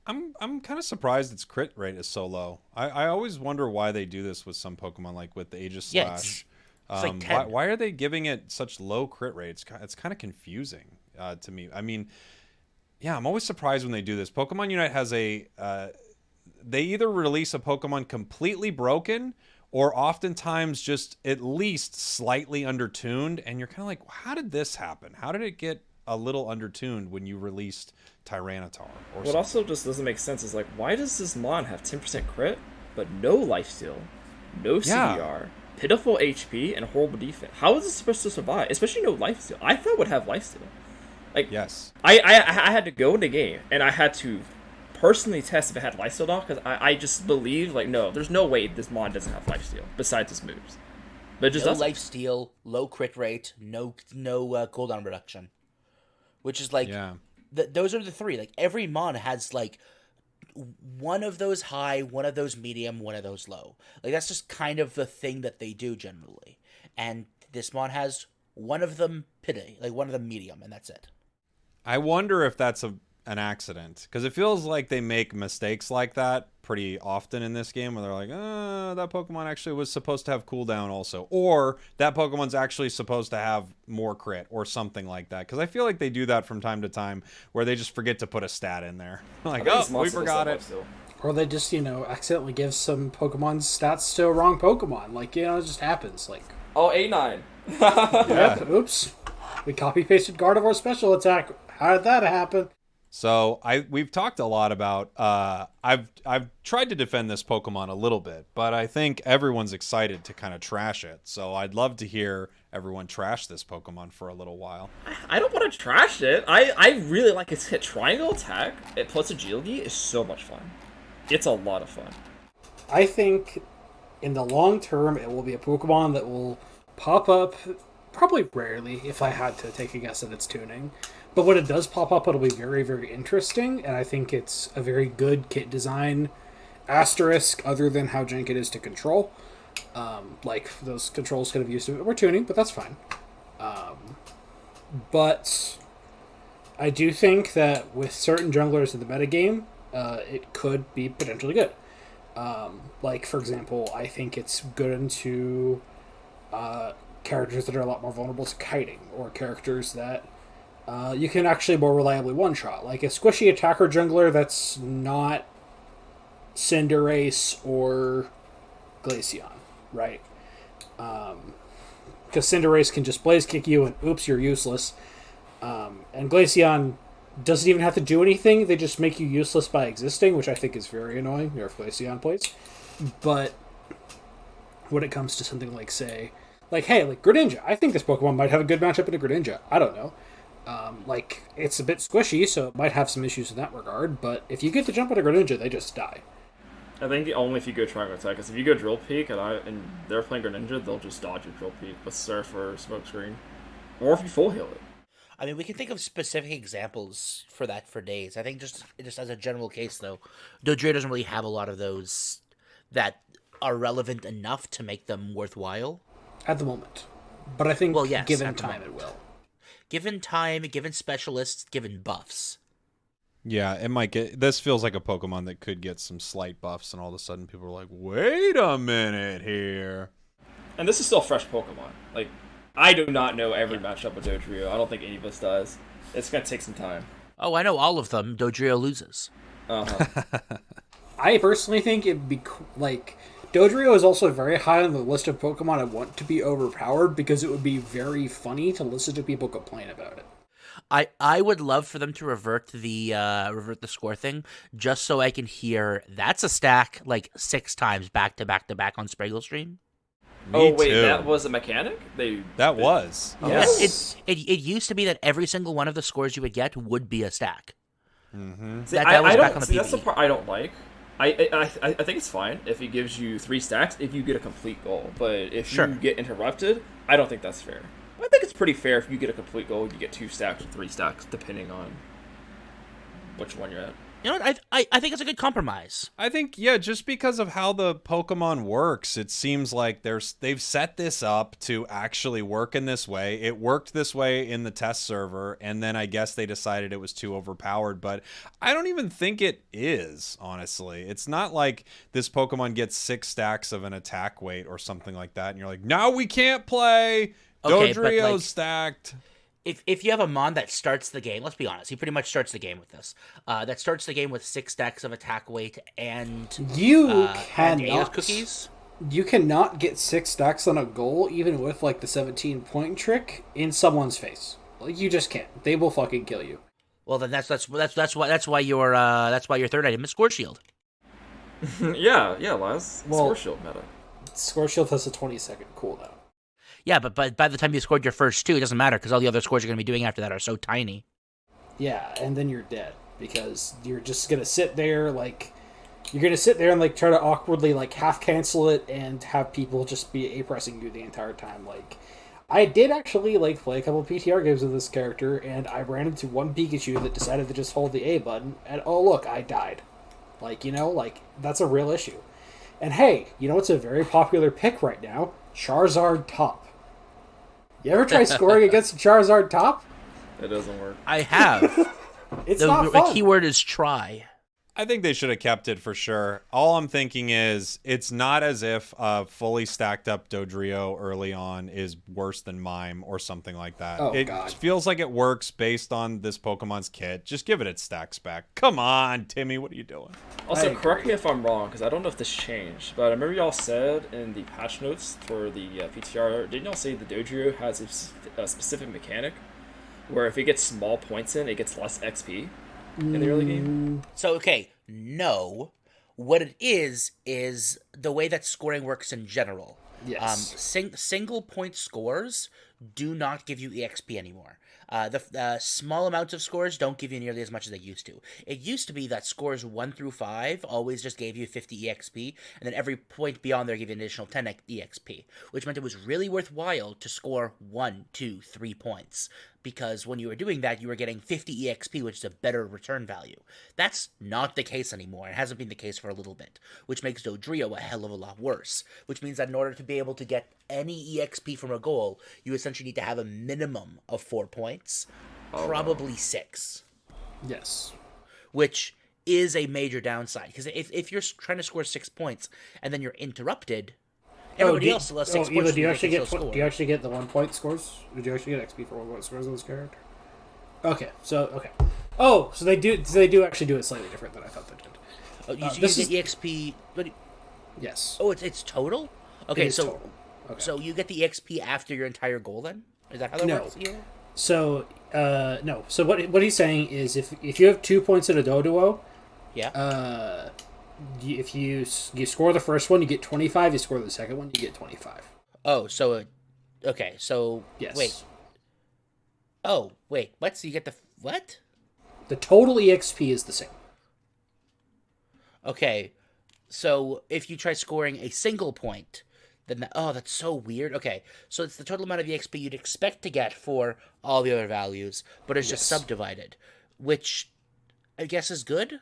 I'm kind of surprised its crit rate is so low. I always wonder why they do this with some Pokemon, like with the Aegis Slash. It's like 10. Why are they giving it such low crit rates? It's kind of confusing to me. I mean, yeah, I'm always surprised when they do this. Pokemon Unite has they either release a Pokemon completely broken, or oftentimes just at least slightly undertuned, and you're kind of like, how did this happen? How did it get a little undertuned when you released Tyranitar? What also just doesn't make sense is, like, why does this Mon have 10% crit, but no lifesteal, no CDR, pitiful HP, and horrible defense? How is it supposed to survive? Especially no lifesteal. I thought it would have lifesteal. Like, Yes. I had to go in the game, and I had to personally test if it had lifesteal or not, because I just believe, like, no, there's no way this mon doesn't have lifesteal, besides its moves. But it just No doesn't. life steal, low crit rate, no cooldown reduction, which is like Yeah. those are the three. Like every mon has like one of those high, one of those medium, one of those low. Like that's just kind of the thing that they do generally. And this mon has one of them pity, like one of them medium, and that's it. I wonder if that's an accident, because it feels like they make mistakes like that pretty often in this game, where they're like, that Pokemon actually was supposed to have cooldown also, or that Pokemon's actually supposed to have more crit or something like that, because I feel like they do that from time to time where they just forget to put a stat in there. Like, oh, we forgot it. Or they just, accidentally give some Pokemon's stats to a wrong Pokemon. Like, it just happens. Like, Oh, A9. Yeah. Oops. We copy-pasted Gardevoir's special attack. How did that happen? So we've talked a lot about I've tried to defend this Pokemon a little bit, but I think everyone's excited to kind of trash it. So I'd love to hear everyone trash this Pokemon for a little while. I don't want to trash it. I really like its hit triangle attack. It plus agility is so much fun. It's a lot of fun. I think in the long term, it will be a Pokemon that will pop up, probably rarely, if I had to take a guess at its tuning. But when it does pop up, it'll be very, very interesting, and I think it's a very good kit design. Asterisk, other than how jank it is to control. Like, those controls could have used more tuning, but that's fine. But I do think that with certain junglers in the metagame, it could be potentially good. Like, for example, I think it's good into characters that are a lot more vulnerable to kiting, or characters that you can actually more reliably one-shot. Like a squishy attacker jungler that's not Cinderace or Glaceon, right? Because Cinderace can just blaze kick you and oops, you're useless. And Glaceon doesn't even have to do anything. They just make you useless by existing, which I think is very annoying if Glaceon plays. But when it comes to something like, say, like Greninja, I think this Pokemon might have a good matchup in a Greninja. I don't know. Like, it's a bit squishy, so it might have some issues in that regard, but if you get to jump on a Greninja, they just die. I think only if you go triangle attack, because if you go drill peak and they're playing Greninja, they'll just dodge your drill peak with Surf or Smokescreen. Or if you full heal it. I mean, we can think of specific examples for that for days. I think just as a general case, though, Dodrio doesn't really have a lot of those that are relevant enough to make them worthwhile. At the moment. But I think yes, given time it will. Given time, given specialists, given buffs. Yeah, it might get... This feels like a Pokemon that could get some slight buffs, and all of a sudden people are like, wait a minute here. And this is still fresh Pokemon. Like, I do not know every matchup with Dodrio. I don't think any of us does. It's going to take some time. Oh, I know all of them. Dodrio loses. Uh-huh. I personally think it'd be, like... Dodrio is also very high on the list of Pokemon I want to be overpowered because it would be very funny to listen to people complain about it. I would love for them to revert the score thing just so I can hear that's a stack like 6 times back to back on Spragels stream. Oh wait, too. that was a mechanic? That was. Yes. It used to be that every single one of the scores you would get would be a stack. Mm-hmm. See, that was I back don't on the see. That's the PvE. part I don't like. I think it's fine if it gives you 3 stacks if you get a complete goal, but if Sure. you get interrupted, I don't think that's fair. I think it's pretty fair if you get a complete goal, you get 2 stacks or 3 stacks, depending on which one you're at. You know what? I think it's a good compromise. I think, yeah, just because of how the Pokemon works, it seems like they've set this up to actually work in this way. It worked this way in the test server, and then I guess they decided it was too overpowered, but I don't even think it is, honestly. It's not like this Pokemon gets 6 stacks of an attack weight or something like that, and you're like, now we can't play! Okay, but, Dodrio's like, stacked. If you have a mon that starts the game, let's be honest, he pretty much starts the game with this. That starts the game with 6 stacks of attack weight and You and Ada's cannot. cookies. You cannot get 6 stacks on a goal, even with like the 17-point trick, in someone's face. Like, you just can't. They will fucking kill you. Well, then that's why your third item is Score Shield. yeah, Laz. Well- Score Shield meta. Score Shield has a 20-second cooldown. Yeah, but by the time you scored your first 2, it doesn't matter because all the other scores you're going to be doing after that are so tiny. Yeah, and then you're dead because you're just gonna sit there like you're gonna sit there and like try to awkwardly like half cancel it and have people just be A pressing you the entire time. Like I did actually like play a couple PTR games with this character, and I ran into one Pikachu that decided to just hold the A button, and oh look, I died. Like, you know, like that's a real issue. And hey, you know what's a very popular pick right now? Charizard top. You ever try scoring against a Charizard top? It doesn't work. I have. It's not fun. The keyword is try. I think they should have kept it for sure. All I'm thinking is it's not as if a fully stacked up Dodrio early on is worse than Mime or something like that. Oh, it God. feels like it works based on this Pokemon's kit. Just give it its stacks back. Come on, Timmy, what are you doing? Also, correct me if I'm wrong, because I don't know if this changed, but I remember y'all said in the patch notes for the PTR, didn't y'all say the Dodrio has a specific mechanic where if it gets small points in, it gets less XP in the early game? So, okay, no. What it is the way that scoring works in general. Yes. Single point scores do not give you EXP anymore. The small amounts of scores don't give you nearly as much as they used to. It used to be that scores 1 through 5 always just gave you 50 EXP, and then every point beyond there gave you an additional 10 EXP, which meant it was really worthwhile to score 1, 2, 3 points. Because when you were doing that, you were getting 50 EXP, which is a better return value. That's not the case anymore. It hasn't been the case for a little bit, which makes Dodrio a hell of a lot worse. Which means that in order to be able to get any EXP from a goal, you essentially need to have a minimum of 4 points, probably 6. Yes. Which is a major downside, because if you're trying to score 6 points and then you're interrupted, everybody else still has 6 points. Ela, do you actually get the 1 point scores? Did you actually get XP for 1 point scores on this character? Okay. Oh, so they do actually do it slightly different than I thought they did. Oh, you get EXP. Yes. Oh, it's total. Okay, so total. Okay. So you get the EXP after your entire goal, then? Is that how that works? Yeah. So no. So what he's saying is if you have 2 points in a Doduo, Yeah. if you score the first one, you get 25. You score the second one, you get 25. Oh, so okay, so Yes. wait. Oh, wait. What? So you get the what? The total EXP is the same. Okay. So if you try scoring a single point, then that's so weird. Okay, so it's the total amount of EXP you'd expect to get for all the other values, but it's just subdivided, which I guess is good.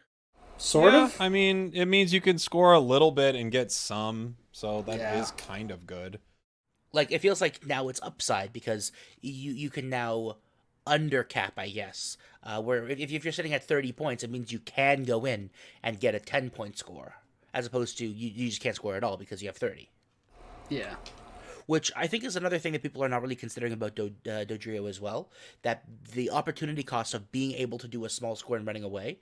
Sort of. I mean, it means you can score a little bit and get some, so that is kind of good. Like, it feels like now it's upside because you can now undercap, I guess. Where if you're sitting at 30 points, it means you can go in and get a 10-point score, as opposed to you just can't score at all because you have 30. Yeah. Which I think is another thing that people are not really considering about Dodrio as well. That the opportunity cost of being able to do a small score and running away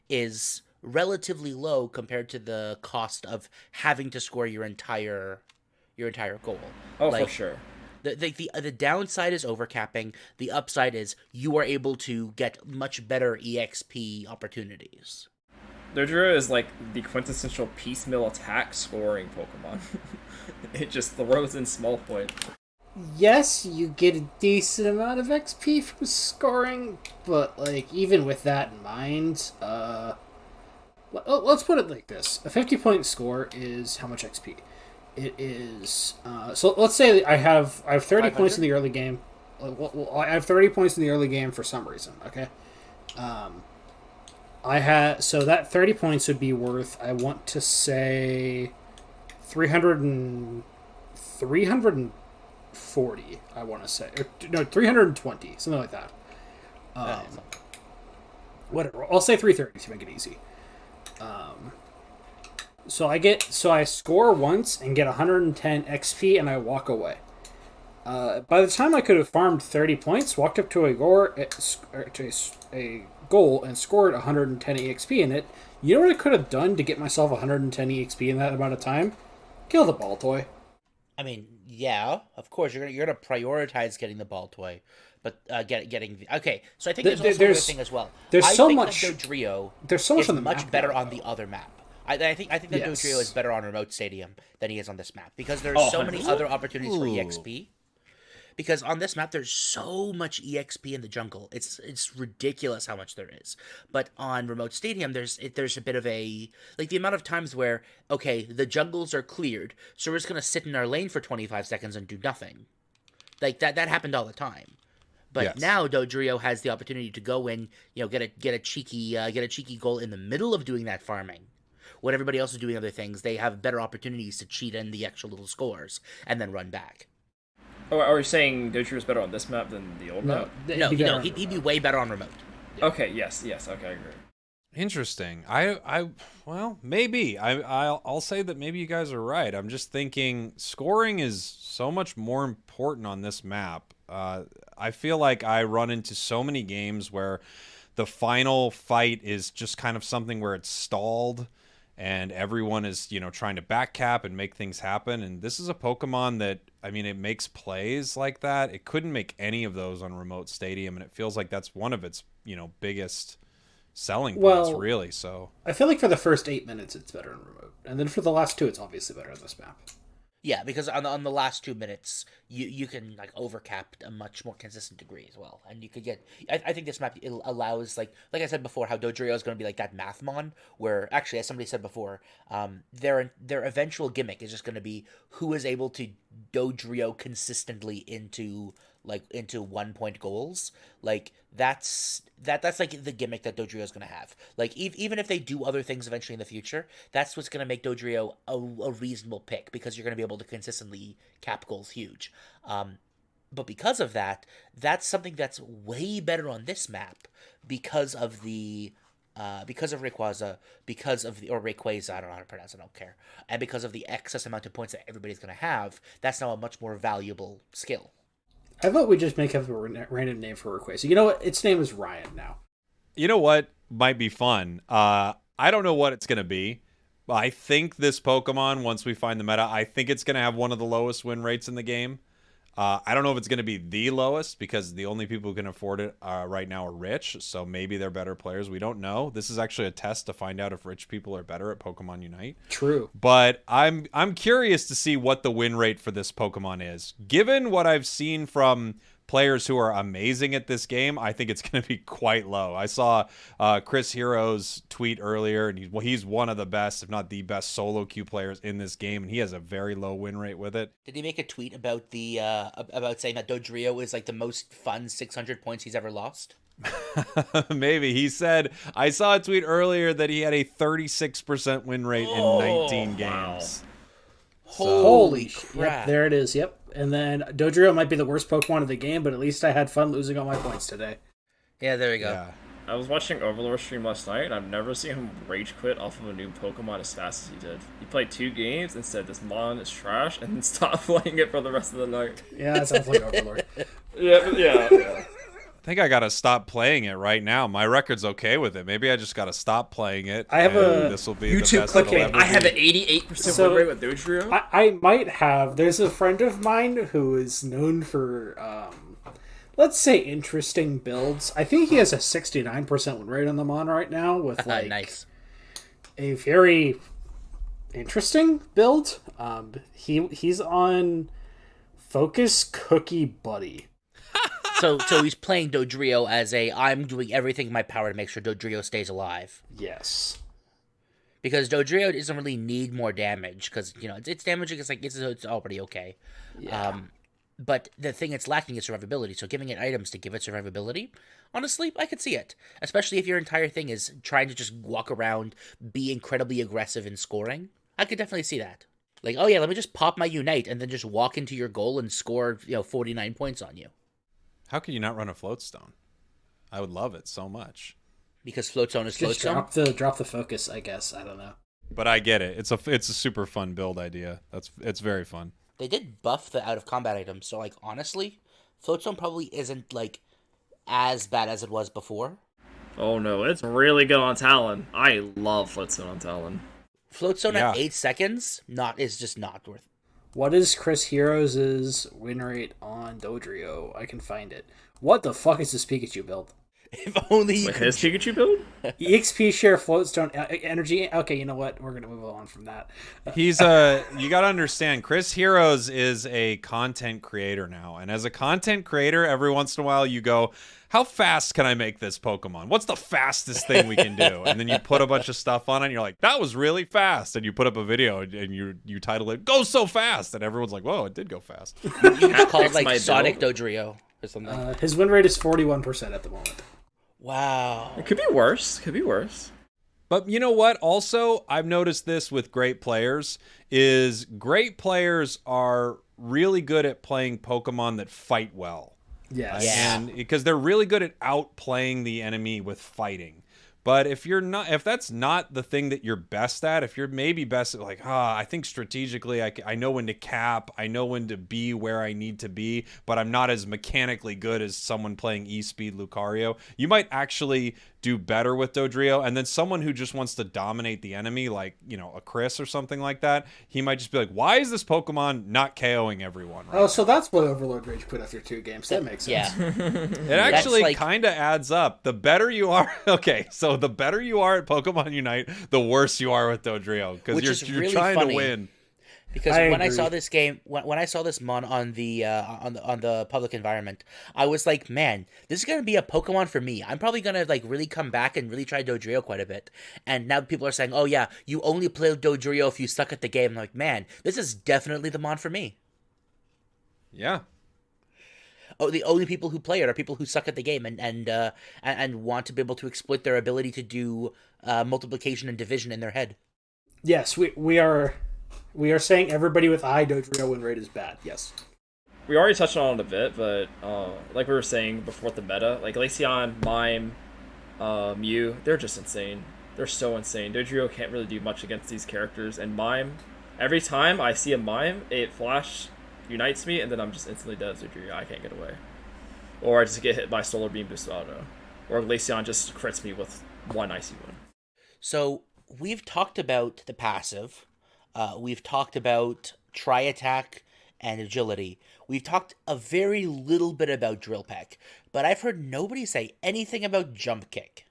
is relatively low compared to the cost of having to score your entire goal. Oh, for sure. The downside is overcapping. The upside is you are able to get much better EXP opportunities. Dodrio is like the quintessential piecemeal attack scoring Pokemon. It just throws in small points. Yes, you get a decent amount of XP from scoring, but like even with that in mind, let's put it like this: a 50-point score is how much XP? It is so. Let's say I have 30 points in the early game. I have 30 points in the early game for some reason. Okay. So that 30 points would be worth, I want to say 340, I want to say. No, 320, something like that. Whatever. I'll say 330 to make it easy. So I score once and get 110 XP and I walk away. By the time I could have farmed 30 points, walked up to a goal and scored 110 EXP in it, you know what I could have done to get myself 110 EXP in that amount of time? Kill the ball toy. I mean, yeah, of course you're gonna prioritize getting the ball toy, but getting okay. So I think there's also another thing as well. There's I so think much. That Dodrio there's so much is on the much map better now, on the other map. I think that Yes. Dodrio is better on Remote Stadium than he is on this map because there's so many 100%. other opportunities for EXP. because on this map there's so much EXP in the jungle. It's ridiculous how much there is. But on Remote Stadium, there's a bit of a like the amount of times where okay, the jungles are cleared, so we're just gonna sit in our lane for 25 seconds and do nothing. Like that happened all the time. But Yes. now Dodrio has the opportunity to go in, get a cheeky goal in the middle of doing that farming. When everybody else is doing other things, they have better opportunities to cheat in the extra little scores and then run back. Oh, are you saying Dodrio is better on this map than the old map? No, he'd be way better on remote. Okay, yes, okay, I agree. Interesting. Well, maybe. I'll say that maybe you guys are right. I'm just thinking scoring is so much more important on this map. I feel like I run into so many games where the final fight is just kind of something where it's stalled and everyone is, trying to back cap and make things happen. And this is a Pokemon that, it makes plays like that. It couldn't make any of those on Remote Stadium, and it feels like that's one of its, biggest selling points, really. So I feel like for the first 8 minutes it's better in remote, and then for the last 2 it's obviously better on this map. Yeah, because on the last 2 minutes, you can like overcap a much more consistent degree as well, and you could get. I think this map allows like I said before, how Dodrio is going to be like that Mathmon, where actually, as somebody said before, their eventual gimmick is just going to be who is able to Dodrio consistently into 1-point goals. Like that's like the gimmick that Dodrio is going to have. Like even if they do other things eventually in the future, that's what's going to make Dodrio a reasonable pick, because you're going to be able to consistently cap goals huge. But because of that, that's something that's way better on this map because of Rayquaza, or Rayquaza, I don't know how to pronounce it, I don't care, and because of the excess amount of points that everybody's going to have. That's now a much more valuable skill. I thought we just make up a random name for Rayquaza. You know what? Its name is Ryan now. you know what might be fun? I don't know what it's going to be. I think this Pokemon, once we find the meta, I think it's going to have one of the lowest win rates in the game. I don't know if it's going to be the lowest, because the only people who can afford it right now are rich. So maybe they're better players. We don't know. This is actually a test to find out if rich people are better at Pokemon Unite. True. But I'm curious to see what the win rate for this Pokemon is. Given what I've seen from players who are amazing at this game, I think it's going to be quite low. I saw Chris Hero's tweet earlier, and he's one of the best, if not the best, solo queue players in this game, and he has a very low win rate with it. Did he make a tweet about about saying that Dodrio is like the most fun 600 points he's ever lost? Maybe. He said, I saw a tweet earlier that he had a 36% win rate in 19 games. Holy crap. Yep, there it is. Yep. And then Dodrio might be the worst Pokemon of the game, but at least I had fun losing all my points today. Yeah, there we go. Yeah. I was watching Overlord stream last night, and I've never seen him rage quit off of a new Pokemon as fast as he did. He played 2 games and said, this mon is trash, and then stopped playing it for the rest of the night. Yeah, that sounds like Overlord. Yeah. I think I gotta stop playing it right now. My record's okay with it. Maybe I just gotta stop playing it. I have this will be YouTube the best it'll clicking. ever I have be. an 88% So, win rate with Dodrio. I might have. There's a friend of mine who is known for, let's say, interesting builds. I think he has a 69% win rate on the Mon right now with like Nice. a very interesting build. He's on Focus Cookie Buddy. So he's playing Dodrio as I'm doing everything in my power to make sure Dodrio stays alive. Yes. Because Dodrio doesn't really need more damage, because its damage is it's already okay. Yeah. But the thing it's lacking is survivability. So giving it items to give it survivability, honestly, I could see it. Especially if your entire thing is trying to just walk around, be incredibly aggressive in scoring. I could definitely see that. Like, oh yeah, let me just pop my Unite and then just walk into your goal and score 49 points on you. How could you not run a Floatstone? I would love it so much. Because Floatstone is Just Floatstone? drop the focus, I guess. I don't know. But I get it. It's a super fun build idea. It's very fun. They did buff the out of combat items, so like honestly, Floatstone probably isn't like as bad as it was before. Oh no, it's really good on Talon. I love Floatstone on Talon. Floatstone Yeah. at 8 seconds is just not worth. What is Chris Heroes' win rate on Dodrio? I can find it. What the fuck is this Pikachu build? If only you Wait, could. his Pikachu build? EXP share, float stone, energy. Okay, you know what? We're gonna move on from that. He's you got to understand, Chris Heroes is a content creator now, and as a content creator, every once in a while you go, how fast can I make this Pokemon? What's the fastest thing we can do? And then you put a bunch of stuff on it, and you're like, that was really fast, and you put up a video and you title it "Go So Fast," and everyone's like, whoa, it did go fast. You just call it Fix my like Sonic build. Dodrio or something. His win rate is 41% at the moment. Wow. It could be worse. Could be worse. But you know what? Also, I've noticed this with great players is great players are really good at playing Pokemon that fight well. Yes. Yeah. And because they're really good at outplaying the enemy with fighting. But if that's not the thing that you're best at, if you're maybe best at like, I think strategically I know when to cap, I know when to be where I need to be, but I'm not as mechanically good as someone playing E-Speed Lucario, you might actually do better with Dodrio. And then someone who just wants to dominate the enemy, like, a Chris or something like that, he might just be like, why is this Pokemon not KOing everyone? Right? Oh, so that's what Overlord Rage put after 2 games. That makes sense. Yeah. It actually like- kind of adds up. The better you are, okay, so the better you are at Pokemon Unite, the worse you are with Dodrio because Which is you're really trying funny. to win. Because I when I agree. saw this game, when I saw this mon on the public environment, I was like, man, this is gonna be a Pokemon for me. I'm probably gonna like really come back and really try Dodrio quite a bit. And now people are saying, oh yeah, you only play Dodrio if you suck at the game. I'm like, man, this is definitely the mon for me. Yeah. Oh, the only people who play it are people who suck at the game and want to be able to exploit their ability to do multiplication and division in their head. Yes, we are saying everybody with high Dodrio win rate is bad. Yes. We already touched on it a bit, but like we were saying before the meta, like Glaceon, Mime, Mew, they're just insane. They're so insane. Dodrio can't really do much against these characters, and Mime, every time I see a Mime, it Flash unites me, and then I'm just instantly dead as Dodrio. I can't get away. Or I just get hit by Solar Beam Boost Auto. Or Glaceon just crits me with one Icy Wind. So we've talked about the passive. We've talked about Tri-Attack and Agility. We've talked a very little bit about Drill Peck, but I've heard nobody say anything about Jump Kick.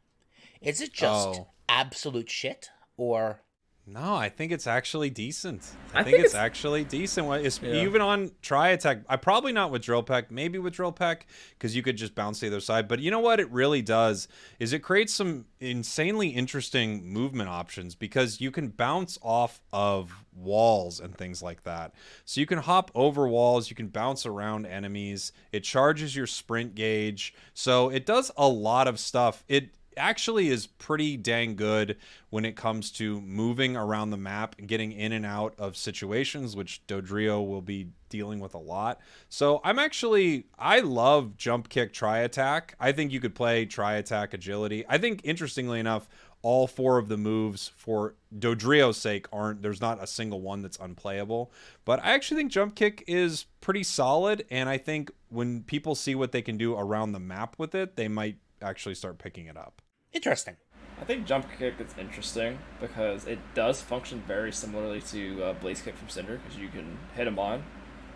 Is it just absolute shit, or... No, I think it's actually decent. I I think think it's actually decent. Yeah. Even on Tri-Attack, probably not with Drill Peck, maybe with Drill Peck, because you could just bounce the other side. But you know what it really does is it creates some insanely interesting movement options because you can bounce off of walls and things like that. So you can hop over walls, you can bounce around enemies. It charges your sprint gauge. So it does a lot of stuff. It actually is pretty dang good when it comes to moving around the map and getting in and out of situations, which Dodrio will be dealing with a lot. So I love Jump Kick, Tri-Attack. I think you could play Tri-Attack, Agility. I think, interestingly enough, all 4 of the moves for Dodrio's sake there's not a single one that's unplayable. But I actually think Jump Kick is pretty solid, and I think when people see what they can do around the map with it, they might actually start picking it up. Interesting. I think Jump Kick is interesting because it does function very similarly to Blaze Kick from Cinder, because you can hit him on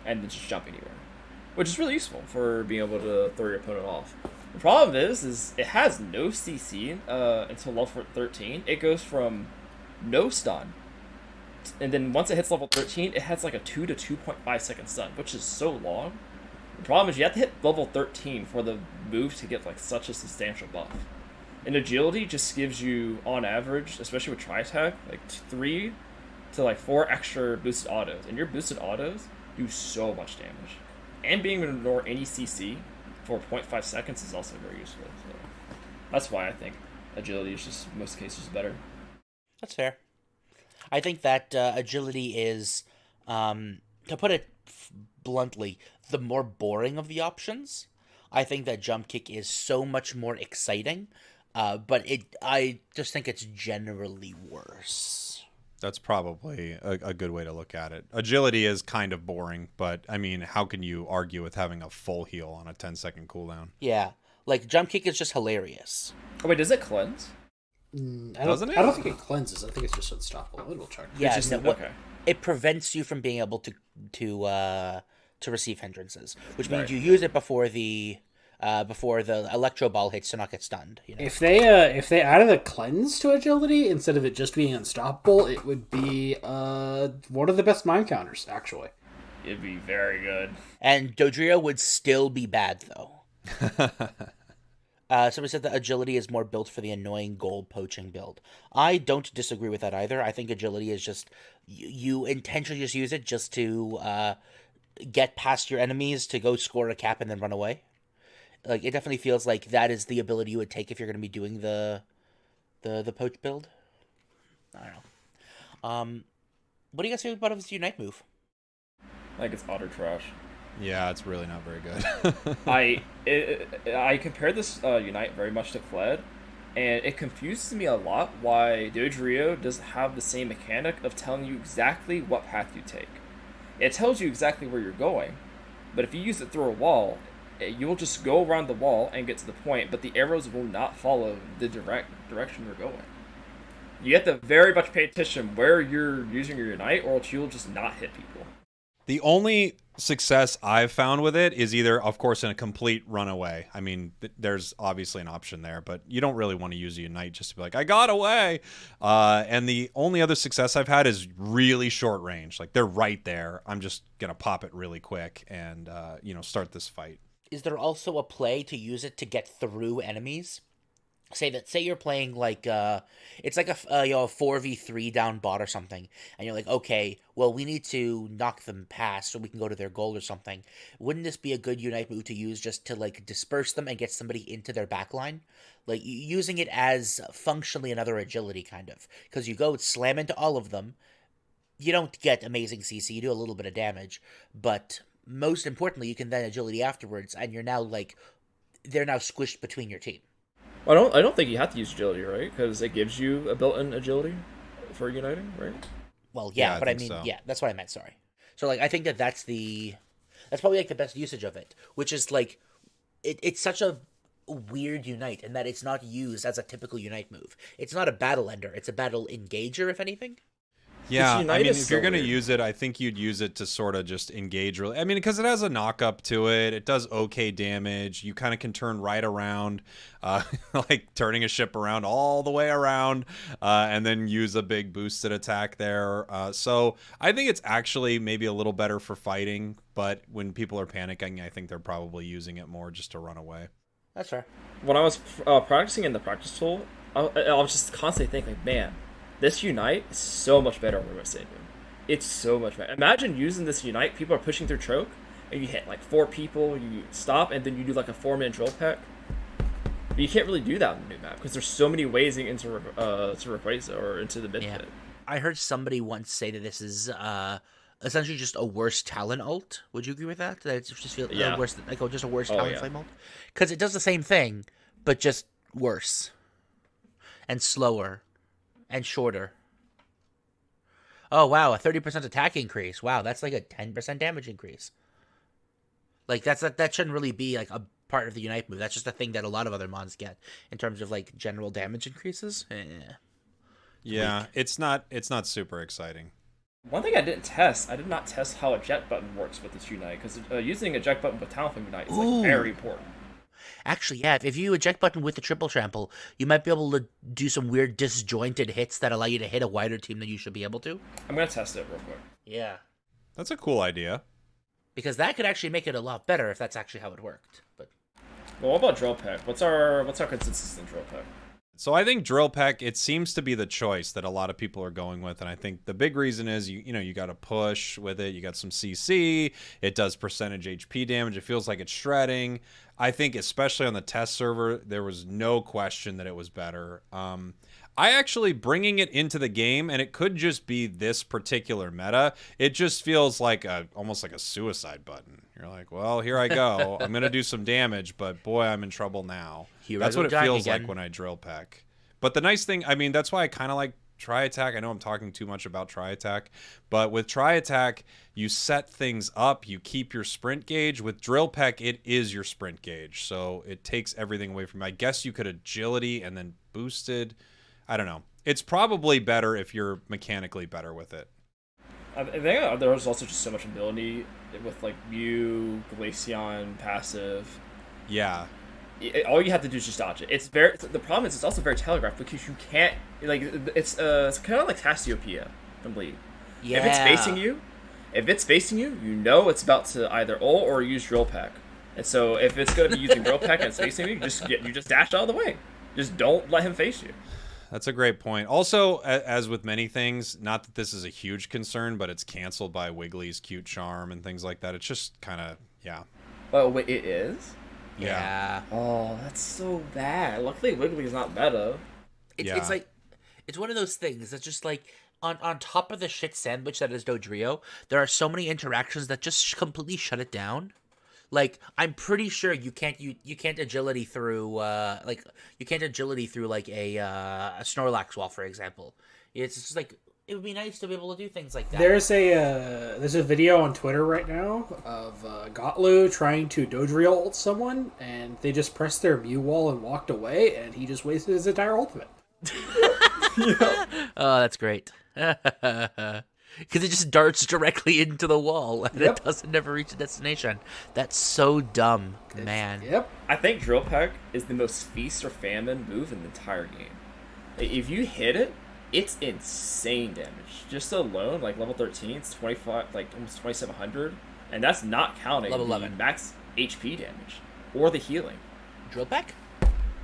and then just jump anywhere, which is really useful for being able to throw your opponent off. The problem is it has no CC until level 13. It goes from no stun, and then once it hits level 13, it has like a 2 to 2.5 second stun, which is so long. The problem is you have to hit level 13 for the move to get like such a substantial buff. And Agility just gives you, on average, especially with Tri-Attack, like 3 to like 4 extra boosted autos. And your boosted autos do so much damage. And being able to ignore any CC for 0.5 seconds is also very useful. So that's why I think Agility is just, in most cases, better. That's fair. I think that Agility is, to put it bluntly, the more boring of the options. I think that Jump Kick is so much more exciting, but I just think it's generally worse. That's probably a good way to look at it. Agility is kind of boring, but I mean, how can you argue with having a full heal on a 10-second cooldown? Yeah, like Jump Kick is just hilarious. Oh wait, does it cleanse? Doesn't it? I don't think it cleanses. I think it's just unstoppable. We'll check. Yeah, It's just, okay. It prevents you from being able to receive hindrances, which means Right. you use it before the before the electro ball hits to not get stunned. You know? If they added a cleanse to agility instead of it just being unstoppable, it would be one of the best mind counters, actually. It'd be very good. And Dodrio would still be bad, though. Somebody said that agility is more built for the annoying gold poaching build. I don't disagree with that either. I think agility is just... You intentionally just use it just to get past your enemies to go score a cap and then run away. Like, it definitely feels like that is the ability you would take if you're going to be doing the poach build. I don't know. What do you guys think about his Unite move? I think it's utter trash. Yeah, it's really not very good. I compared this Unite very much to Kled, and it confuses me a lot why Dodrio doesn't have the same mechanic of telling you exactly what path you take. It tells you exactly where you're going, but if you use it through a wall, you'll just go around the wall and get to the point, but the arrows will not follow the direction you're going. You have to very much pay attention where you're using your Unite, or else you'll just not hit people. The only success I've found with it is either, of course, in a complete runaway. I mean, there's obviously an option there, but you don't really want to use a Unite just to be like, I got away. And the only other success I've had is really short range. Like, they're right there. I'm just going to pop it really quick and, start this fight. Is there also a play to use it to get through enemies? Say you're playing like it's like a 4v3 down bot or something, and you're like, okay, well, we need to knock them past so we can go to their goal or something. Wouldn't this be a good Unite move to use just to like disperse them and get somebody into their backline? Like using it as functionally another agility kind of, because you go slam into all of them. You don't get amazing CC, you do a little bit of damage, but most importantly, you can then agility afterwards, and you're now like, they're now squished between your team. Well, I don't think you have to use agility, right? Because it gives you a built-in agility for uniting, right? Well, yeah, but I mean, so. Yeah, that's what I meant. Sorry. So like, I think that's probably like the best usage of it, which is like, it's such a weird Unite in that it's not used as a typical Unite move. It's not a battle ender; it's a battle engager, if anything. Yeah, I mean, if you're going to weird. use it, I think you'd use it to sort of just engage really. I mean, because it has a knock up to it. It does okay damage. You kind of can turn right around, like turning a ship around all the way around, and then use a big boosted attack there. So I think it's actually maybe a little better for fighting, but when people are panicking, I think they're probably using it more just to run away. That's fair. When I was practicing in the practice tool, I was just constantly thinking, man, this Unite is so much better on River Stadium. It's so much better. Imagine using this Unite, people are pushing through choke, and you hit like 4 people, you stop, and then you do like a 4-man drill peck. But you can't really do that on the new map, because there's so many ways into to replace it, or into the mid pit. I heard somebody once say that this is essentially just a worse Talon ult. Would you agree with that? That it's just feel worse, like just a worse Talon Flame ult? Because it does the same thing, but just worse. And slower. And shorter. Oh, wow, a 30% attack increase. Wow, that's like a 10% damage increase. Like, that shouldn't really be, like, a part of the Unite move. That's just a thing that a lot of other mons get in terms of, like, general damage increases. Yeah, it's not super exciting. One thing I did not test how a jet button works with this Unite, because using a jet button with Talon Flame Unite is, like, very important. Actually, yeah, if you eject button with the triple trample, you might be able to do some weird disjointed hits that allow you to hit a wider team than you should be able to. I'm going to test it real quick. Yeah. That's a cool idea. Because that could actually make it a lot better if that's actually how it worked. But well, what about drill peck? What's our consensus in drill peck? So I think drill peck, it seems to be the choice that a lot of people are going with, and I think the big reason is you got to push with it. You got some CC. It does percentage HP damage. It feels like it's shredding. I think especially on the test server, there was no question that it was better. I actually bringing it into the game, and it could just be this particular meta. It just feels like almost like a suicide button. You're like, well, here I go. I'm gonna do some damage, but boy, I'm in trouble now. That's what it feels like when I drill peck. But the nice thing, I mean, that's why I kind of like Tri Attack. I know I'm talking too much about Tri Attack, but with Tri Attack, you set things up, you keep your sprint gauge. With Drill Peck, it is your sprint gauge, so it takes everything away from you. I guess you could agility and then boosted. I don't know. It's probably better if you're mechanically better with it. I think there's also just so much ability with like Mew, Glaceon, passive. Yeah. All you have to do is just dodge it. The problem is it's also very telegraphed because you can't like it's kind of like Cassiopeia from Bleed. Yeah. If it's facing you, you know it's about to either ult or use Drill Peck. And so if it's going to be using Drill Peck and it's facing you, you just dash out of the way. Just don't let him face you. That's a great point. Also, as with many things, not that this is a huge concern, but it's canceled by Wiggly's cute charm and things like that. It's just kind of, yeah. Oh, wait, it is? Yeah. Oh, that's so bad. Luckily, Wiggly's not meta. It's like, it's one of those things that's just like, on top of the shit sandwich that is Dodrio, there are so many interactions that just completely shut it down. Like, I'm pretty sure you can't agility through like a Snorlax wall, for example. It's just like, it would be nice to be able to do things like that. There's a video on Twitter right now of Gotlu trying to Dodrio ult someone, and they just pressed their Mew wall and walked away, and he just wasted his entire ultimate. Oh, that's great. Because it just darts directly into the wall, and it doesn't never reach the destination. That's so dumb, man. Yep. I think Drill Peck is the most feast or famine move in the entire game. If you hit it, it's insane damage. Just alone, like level 13, it's 25, like almost 2,700, and that's not counting level the 11 max HP damage or the healing. Drill Peck?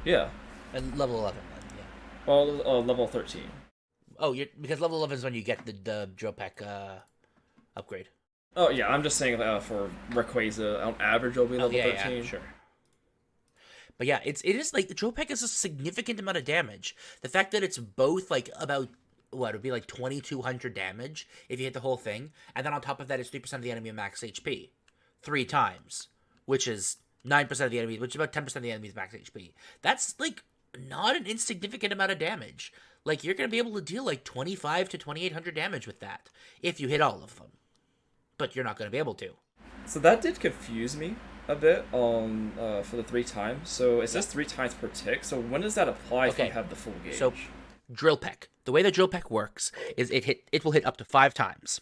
Yeah. And level 11, then, yeah. Well, level 13. Oh, because level 11 is when you get the Drill Peck upgrade. Oh yeah, I'm just saying for Rayquaza, on average, it'll be level 13. Yeah, sure. But yeah, it is like Drill Peck is a significant amount of damage. The fact that it's both like about what it would be like 2,200 damage if you hit the whole thing, and then on top of that, it's 3% of the enemy max HP, 3 times, which is 9% of the enemy, which is about 10% of the enemy's max HP. That's like not an insignificant amount of damage. Like, you're going to be able to deal like 25 to 2,800 damage with that if you hit all of them. But you're not going to be able to. So that did confuse me a bit on for the 3 times. So it says 3 times per tick. So when does that apply if you have the full gauge? So Drill Peck. The way that Drill Peck works is it will hit up to 5 times.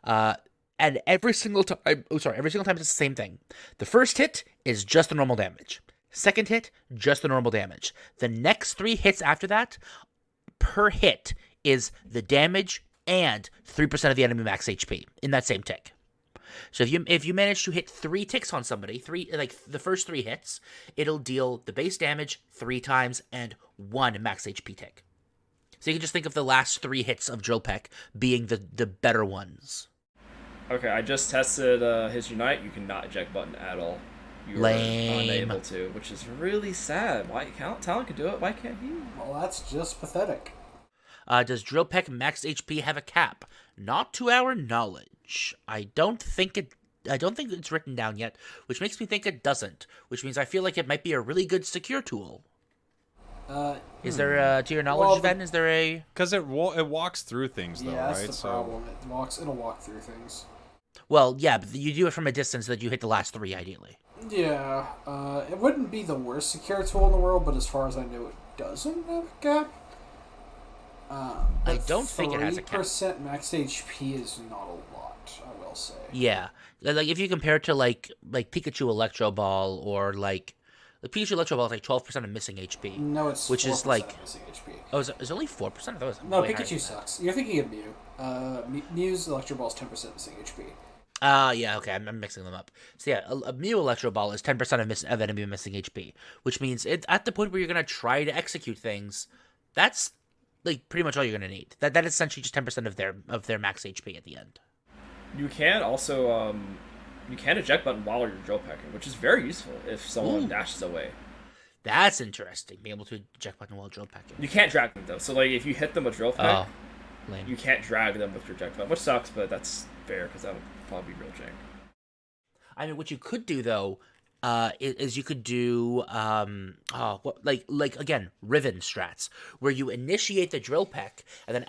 And every single time it's the same thing. The first hit is just the normal damage. Second hit, just the normal damage. The next 3 hits after that, per hit, is the damage and 3% of the enemy max HP in that same tick. So if you manage to hit 3 ticks on somebody, the first 3 hits, it'll deal the base damage 3 times and 1 max HP tick. So you can just think of the last 3 hits of Drill Peck being the better ones. Okay, I just tested his Unite. You cannot eject button at all. You Lame. are unable to, which is really sad. Why Talon can do it? Why can't he? Well, that's just pathetic. Does Drill Peck max HP have a cap? Not to our knowledge. I don't think it's written down yet, which makes me think it doesn't. Which means I feel like it might be a really good secure tool. Is there, to your knowledge, Ben? Is there a? Because it walks through things, though, yeah, right? that's the problem. It'll walk through things. Well, yeah, but you do it from a distance that you hit the last 3, ideally. Yeah, it wouldn't be the worst secure tool in the world, but as far as I know, it doesn't have a cap. I don't think it has a cap. 3% max HP is not a lot, I will say. Yeah, like if you compare it to like Pikachu Electro Ball or like Pikachu Electro Ball is like 12% of missing HP. No, it's which 4% is like missing HP. Oh, is it only 4%? I thought it was No, way Pikachu sucks. You're thinking of Mew. Mew's Electro Ball is 10% missing HP. Yeah, okay, I'm mixing them up. So yeah, a Mew Electro Ball is 10% of enemy missing HP, which means it's at the point where you're gonna try to execute things. That's like pretty much all you're gonna need. That is essentially just 10% of their max HP at the end. You can also you can eject button while you're drill pecking, which is very useful if someone dashes away. That's interesting. Being able to eject button while drill pecking. You can't drag them though. So like if you hit them with drill peck, lame. You can't drag them with your eject button, which sucks, but that's fair because that would probably be real jank. I mean, what you could do though, is you could do again Riven strats where you initiate the drill peck and then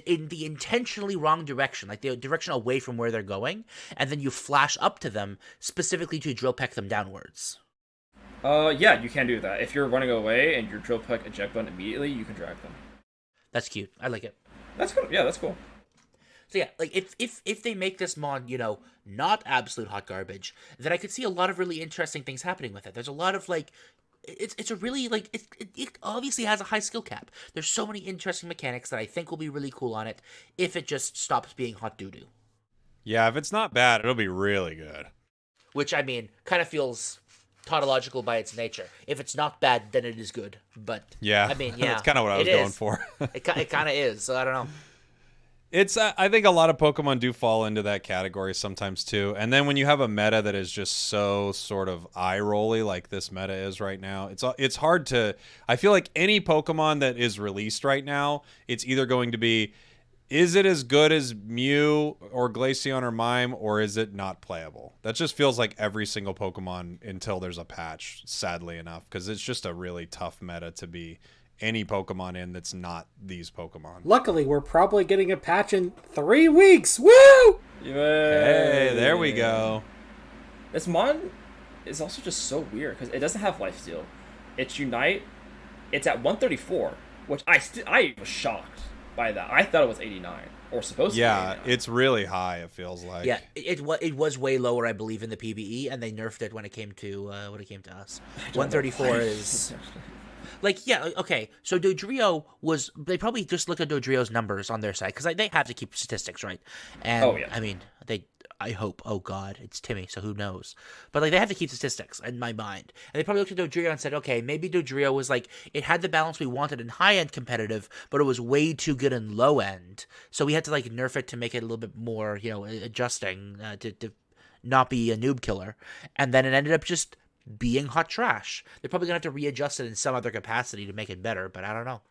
in the intentionally wrong direction, like the direction away from where they're going, and then you flash up to them specifically to drill peck them downwards. Yeah, you can do that. If you're running away and your drill peck eject button immediately, you can drag them. That's cute. I like it. That's cool. Yeah, that's cool. So yeah, like if they make this mon, not absolute hot garbage, then I could see a lot of really interesting things happening with it. There's a lot of like, it's a really like it obviously has a high skill cap. There's so many interesting mechanics that I think will be really cool on it if it just stops being hot doo doo. Yeah, if it's not bad, it'll be really good. Which I mean, kind of feels tautological by its nature. If it's not bad, then it is good. But yeah, I mean, yeah, that's kind of what I was going for. It kind of is. So I don't know. It's I think a lot of Pokemon do fall into that category sometimes too. And then when you have a meta that is just so sort of eye-rolly like this meta is right now, it's hard to. I feel like any Pokemon that is released right now, it's either going to be, is it as good as Mew or Glaceon or Mime, or is it not playable? That just feels like every single Pokemon until there's a patch, sadly enough, because it's just a really tough meta to be any Pokemon in that's not these Pokemon. Luckily, we're probably getting a patch in 3 weeks. Woo! Hey, there we go. This mon is also just so weird because it doesn't have lifesteal. It's Unite. It's at 134, which I was shocked by that. I thought it was 89 or supposed to be. Yeah, 89. it's really high. It feels like. Yeah, it was way lower, I believe, in the PBE, and they nerfed it when it came to us. 134 is. Like, yeah, okay, so Dodrio they probably just looked at Dodrio's numbers on their side, because they have to keep statistics, right? And, I mean, I hope, oh god, it's Timmy, so who knows? But, like, they have to keep statistics, in my mind. And they probably looked at Dodrio and said, okay, maybe Dodrio was, like, it had the balance we wanted in high-end competitive, but it was way too good in low-end, so we had to, like, nerf it to make it a little bit more, adjusting, to not be a noob killer. And then it ended up just being hot trash. They're probably gonna have to readjust it in some other capacity to make it better, but I don't know.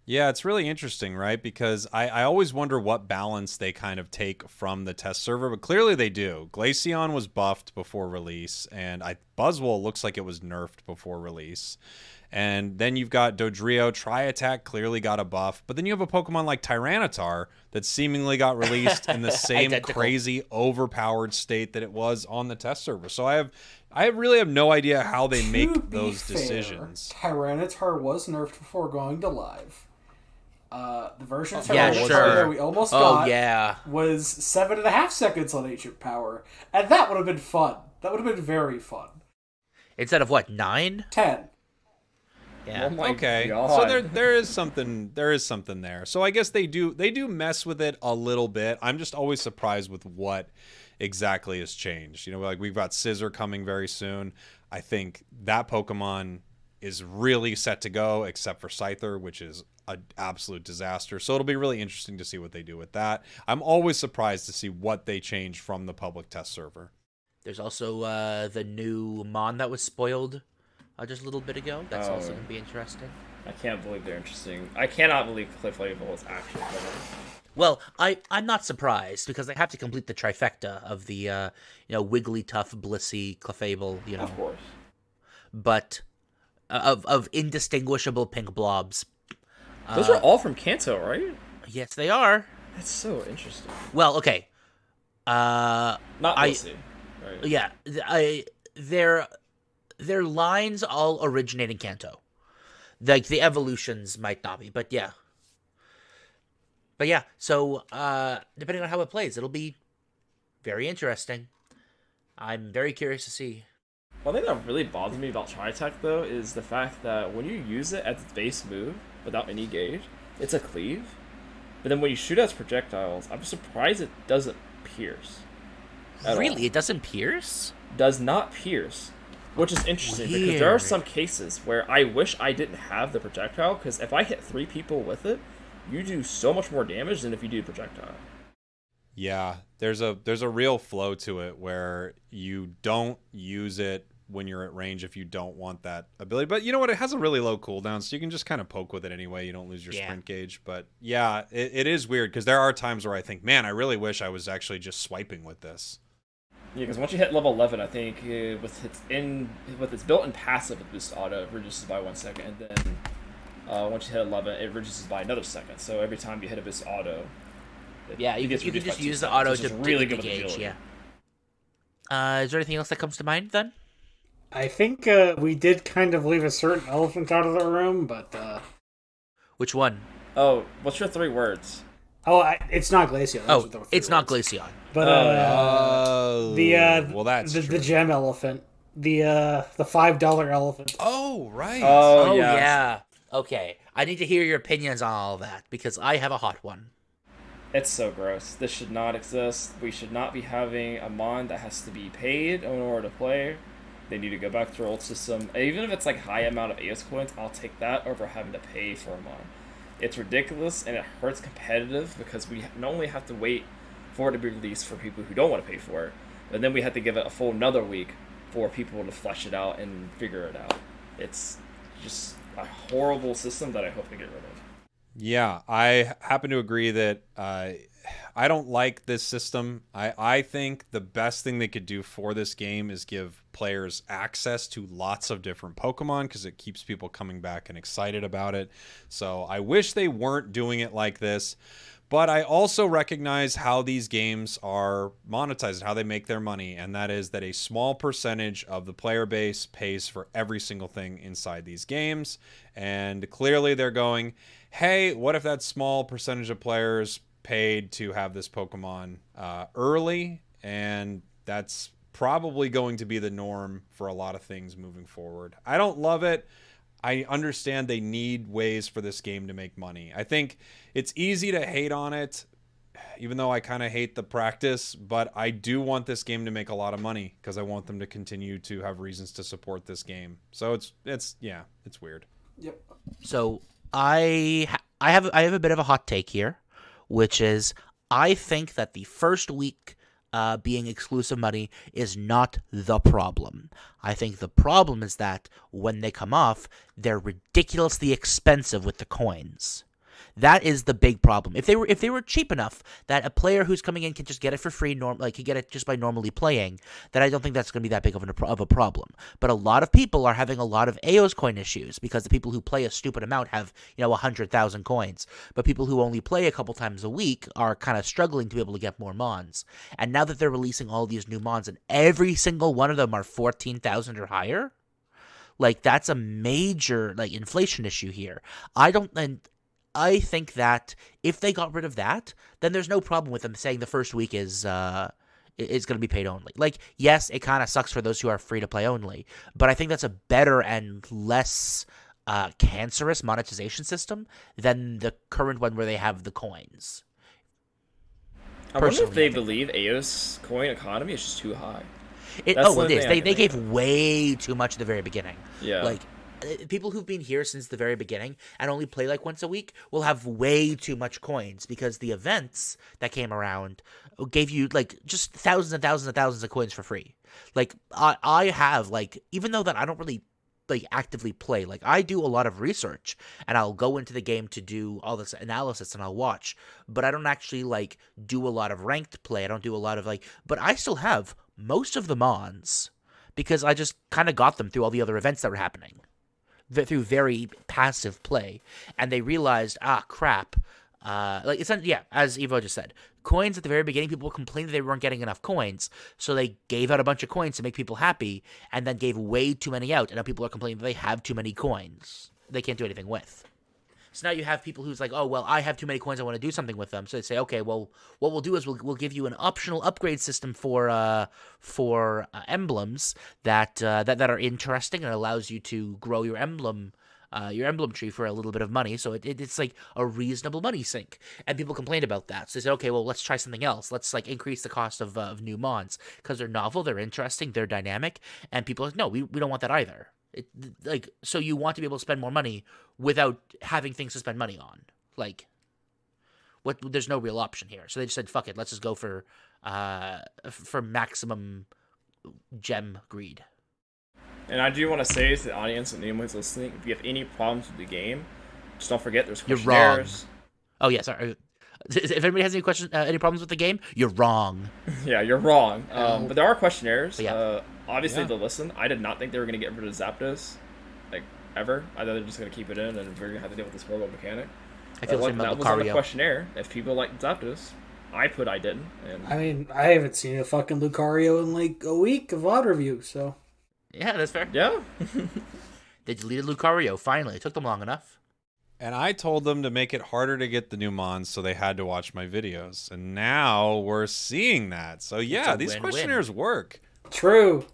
Yeah, it's really interesting, right? Because I always wonder what balance they kind of take from the test server, but clearly they do. Glaceon was buffed before release, and Buzzwole looks like it was nerfed before release. And then you've got Dodrio, Tri-Attack clearly got a buff, but then you have a Pokemon like Tyranitar that seemingly got released in the same crazy overpowered state that it was on the test server. So I really have no idea how they make those decisions. Tyranitar was nerfed before going to live. The version of Yeah, Tyranitar sure. that we almost got yeah. was 7.5 seconds on Ancient Power, and that would have been fun. That would have been very fun. Instead of what, 9? 10. Yeah. Oh my Okay, God. so there is something there. So I guess they do mess with it a little bit. I'm just always surprised with what exactly has changed. Like we've got Scissor coming very soon. I think that Pokemon is really set to go, except for Scyther, which is an absolute disaster. So it'll be really interesting to see what they do with that. I'm always surprised to see what they change from the public test server. There's also the new Mon that was spoiled just a little bit ago. That's also going to be interesting. I can't believe they're interesting. I cannot believe Clefable is actually coming. Well, I'm not surprised, because they have to complete the trifecta of the Wigglytuff, Blissey, Clefable, Of course. but of indistinguishable pink blobs. Those are all from Kanto, right? Yes, they are. That's so interesting. Well, okay. Not Blissey. Right. Yeah, their lines all originate in Kanto. Like, the evolutions might not be, but yeah. So, depending on how it plays, it'll be very interesting. I'm very curious to see. One thing that really bothers me about Tri-Attack, though, is the fact that when you use it as its base move, without any gauge, it's a cleave. But then when you shoot as projectiles, I'm surprised it doesn't pierce. Really? It doesn't pierce? Does not pierce. Which is interesting, because there are some cases where I wish I didn't have the projectile, because if I hit 3 people with it, you do so much more damage than if you do projectile. Yeah, there's a real flow to it where you don't use it when you're at range if you don't want that ability. But you know what? It has a really low cooldown, so you can just kind of poke with it anyway. You don't lose your sprint gauge. But yeah, it is weird, because there are times where I think, man, I really wish I was actually just swiping with this. Yeah, because once you hit level 11, I think with its built-in passive, it boosts auto, it reduces by 1 second, and then once you hit 11, it reduces by another second. So every time you hit a boost auto, you can just use the auto to really good gauge. Yeah. Is there anything else that comes to mind then? I think we did kind of leave a certain elephant out of the room, but Which one? Oh, what's your 3 words? It's not Glaceon. Oh, it's not Glaceon. But well, that's the true. gem elephant, the $5 elephant. Oh, right. Oh, yeah. yeah. Okay. I need to hear your opinions on all that because I have a hot one. It's so gross. This should not exist. We should not be having a mon that has to be paid in order to play. They need to go back to their old system. Even if it's like high amount of AOS coins, I'll take that over having to pay for a mon. It's ridiculous and it hurts competitive because we not only have to wait for it to be released for people who don't want to pay for it, but then we have to give it a full another week for people to flesh it out and figure it out. It's just a horrible system that I hope to get rid of. Yeah, I happen to agree that I don't like this system. I think the best thing they could do for this game is give players access to lots of different Pokemon because it keeps people coming back and excited about it. So I wish they weren't doing it like this. But I also recognize how these games are monetized, how they make their money, and that is that a small percentage of the player base pays for every single thing inside these games. And clearly they're going, hey, what if that small percentage of players paid to have this Pokemon early? And that's probably going to be the norm for a lot of things moving forward. I don't love it. I understand they need ways for this game to make money. I think it's easy to hate on it, even though I kind of hate the practice, but I do want this game to make a lot of money because I want them to continue to have reasons to support this game. So it's weird. Yep. So I have a bit of a hot take here, which is I think that the first week being exclusive money is not the problem. I think the problem is that when they come off, they're ridiculously expensive with the coins. That is the big problem. If they were cheap enough that a player who's coming in can just get it for free, can get it just by normally playing, then I don't think that's going to be that big of a problem. But a lot of people are having a lot of AOS coin issues because the people who play a stupid amount have 100,000 coins, but people who only play a couple times a week are kind of struggling to be able to get more mons. And now that they're releasing all these new mons and every single one of them are 14,000 or higher, that's a major inflation issue here. I think that if they got rid of that, then there's no problem with them saying the first week is going to be paid only. Yes, it kind of sucks for those who are free to play only, but I think that's a better and less cancerous monetization system than the current one where they have the coins. I wonder if they believe AOS coin economy is just too high. It is. They gave way too much at the very beginning. Yeah. People who've been here since the very beginning and only play once a week will have way too much coins because the events that came around gave you just thousands and thousands and thousands of coins for free. I have even though that I don't really actively play, I do a lot of research and I'll go into the game to do all this analysis and I'll watch, but I don't actually do a lot of ranked play. I don't do a lot of but I still have most of the mons because I just kind of got them through all the other events that were happening. Through very passive play, and they realized, crap. It's as Evo just said, coins at the very beginning, people complained that they weren't getting enough coins, so they gave out a bunch of coins to make people happy, and then gave way too many out, and now people are complaining that they have too many coins they can't do anything with. So now you have people who's oh, well, I have too many coins, I want to do something with them. So they say, okay, well, what we'll do is we'll give you an optional upgrade system for emblems that are interesting and allows you to grow your emblem tree for a little bit of money. So it's a reasonable money sink. And people complained about that. So they said, okay, well, let's try something else. Let's increase the cost of new mons because they're novel, they're interesting, they're dynamic. And people are no, we don't want that either. So you want to be able to spend more money without having things to spend money on. There's no real option here. So they just said, fuck it, let's just go for maximum gem greed. And I do want to say to the audience and anyone who's listening, if you have any problems with the game, just don't forget there's questionnaires. You're wrong. Oh, yeah, sorry. If anybody has any problems with the game, you're wrong. Yeah, you're wrong. But there are questionnaires. Yeah. Obviously, to listen. I did not think they were going to get rid of Zapdos, ever. I thought they were just going to keep it in, and we're going to have to deal with this horrible mechanic. I feel like that was on the questionnaire. If people like Zapdos, I didn't. And I mean, I haven't seen a fucking Lucario in a week of VOD review, so. Yeah, that's fair. Yeah. They deleted Lucario, finally. It took them long enough. And I told them to make it harder to get the new mons, so they had to watch my videos. And now we're seeing that. So yeah, these questionnaires work. True.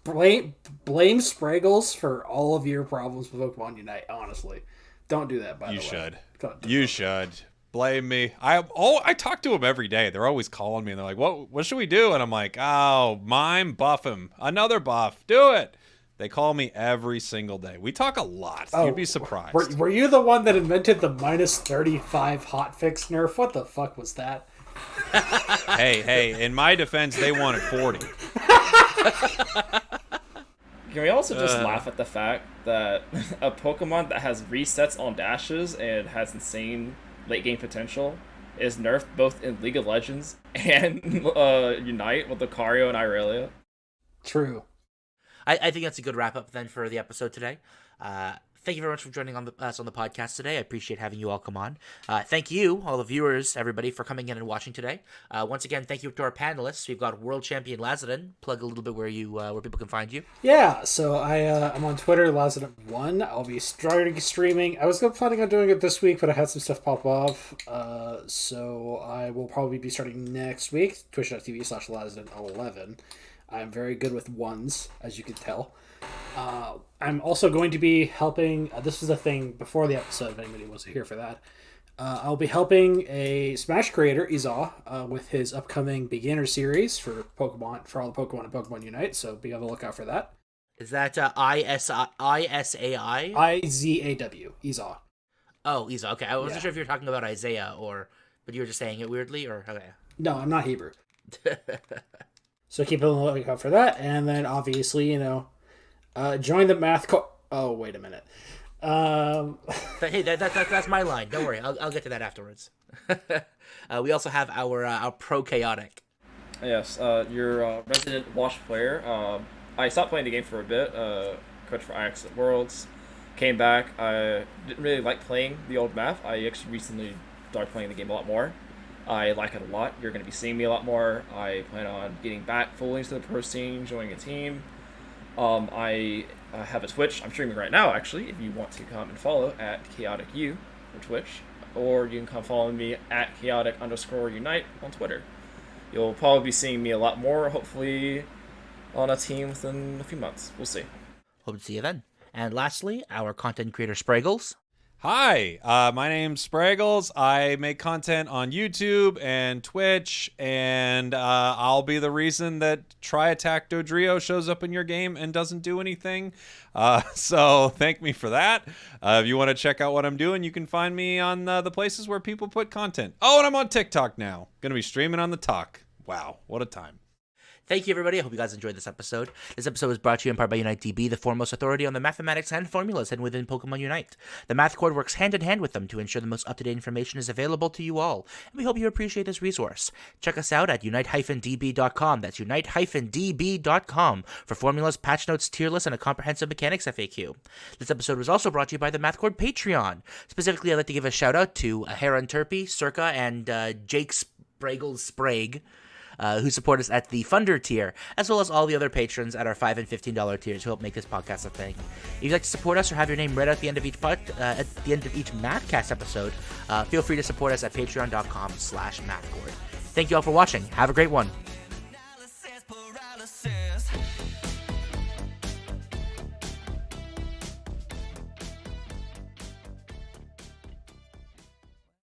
Blame Spragels for all of your problems with Pokemon Unite, honestly. Don't do that, by the way. You should. You should. Blame me. I talk to them every day. They're always calling me and they're like, what should we do? And I'm like, oh, mime, buff him. Another buff. Do it. They call me every single day. We talk a lot. You'd be surprised. Were you the one that invented the minus 35 hotfix nerf? What the fuck was that? Hey, in my defense, they wanted 40. Can we also just laugh at the fact that a Pokemon that has resets on dashes and has insane late game potential is nerfed both in League of Legends and Unite with Lucario and Irelia? True. I think that's a good wrap up then for the episode today. Thank you very much for joining us on the podcast today. I appreciate having you all come on. Thank you, all the viewers, everybody, for coming in and watching today. Once again, thank you to our panelists. We've got world champion Lazadin. Plug a little bit where people can find you. Yeah, so I'm on Twitter, Lazadin1. I'll be starting streaming. I was planning on doing it this week, but I had some stuff pop off. So I will probably be starting next week, twitch.tv/Lazadin11. I'm very good with ones, as you can tell. I'm also going to be helping, this was a thing before the episode, if anybody wasn't here for that. I'll be helping a Smash creator, Izaw, with his upcoming beginner series for Pokemon, for all the Pokemon and Pokemon Unite, so be on the lookout for that. Is that ISAI? IZAW, Izaw. Oh, Izaw, okay. I wasn't sure if you were talking about Isaiah, but you were just saying it weirdly, or okay. No, I'm not Hebrew. So keep on the lookout for that, and then obviously, join the math. Oh, wait a minute. Hey, that's my line. Don't worry, I'll get to that afterwards. We also have our pro chaotic. Yes, your resident Wash player. I stopped playing the game for a bit. Coach for Ix at Worlds. Came back. I didn't really like playing the old map. I actually recently started playing the game a lot more. I like it a lot. You're going to be seeing me a lot more. I plan on getting back fully into the pro scene, joining a team. I have a Twitch. I'm streaming right now, actually, if you want to come and follow at ChaoticU for Twitch. Or you can come follow me at chaotic_unite on Twitter. You'll probably be seeing me a lot more, hopefully, on a team within a few months. We'll see. Hope to see you then. And lastly, our content creator, Spragels. Hi, my name's Spragels. I make content on YouTube and Twitch, and I'll be the reason that Try Attack Dodrio shows up in your game and doesn't do anything. So thank me for that. If you want to check out what I'm doing, you can find me on the places where people put content. Oh, and I'm on TikTok now. Going to be streaming on the Talk. Wow, what a time. Thank you, everybody. I hope you guys enjoyed this episode. This episode was brought to you in part by UniteDB, the foremost authority on the mathematics and formulas hidden within Pokemon Unite. The Math Cord works hand in hand with them to ensure the most up-to-date information is available to you all, and we hope you appreciate this resource. Check us out at unite-db.com. That's unite-db.com for formulas, patch notes, tier lists, and a comprehensive mechanics FAQ. This episode was also brought to you by the Math Cord Patreon. Specifically, I'd like to give a shout-out to Heron Turpy, Circa, and Jake Spragels Sprague, who support us at the Funder tier, as well as all the other patrons at our $5 and $15 tiers who help make this podcast a thing. If you'd like to support us or have your name read at the end of each Mathcast episode, feel free to support us at patreon.com/mathcord. Thank you all for watching. Have a great one.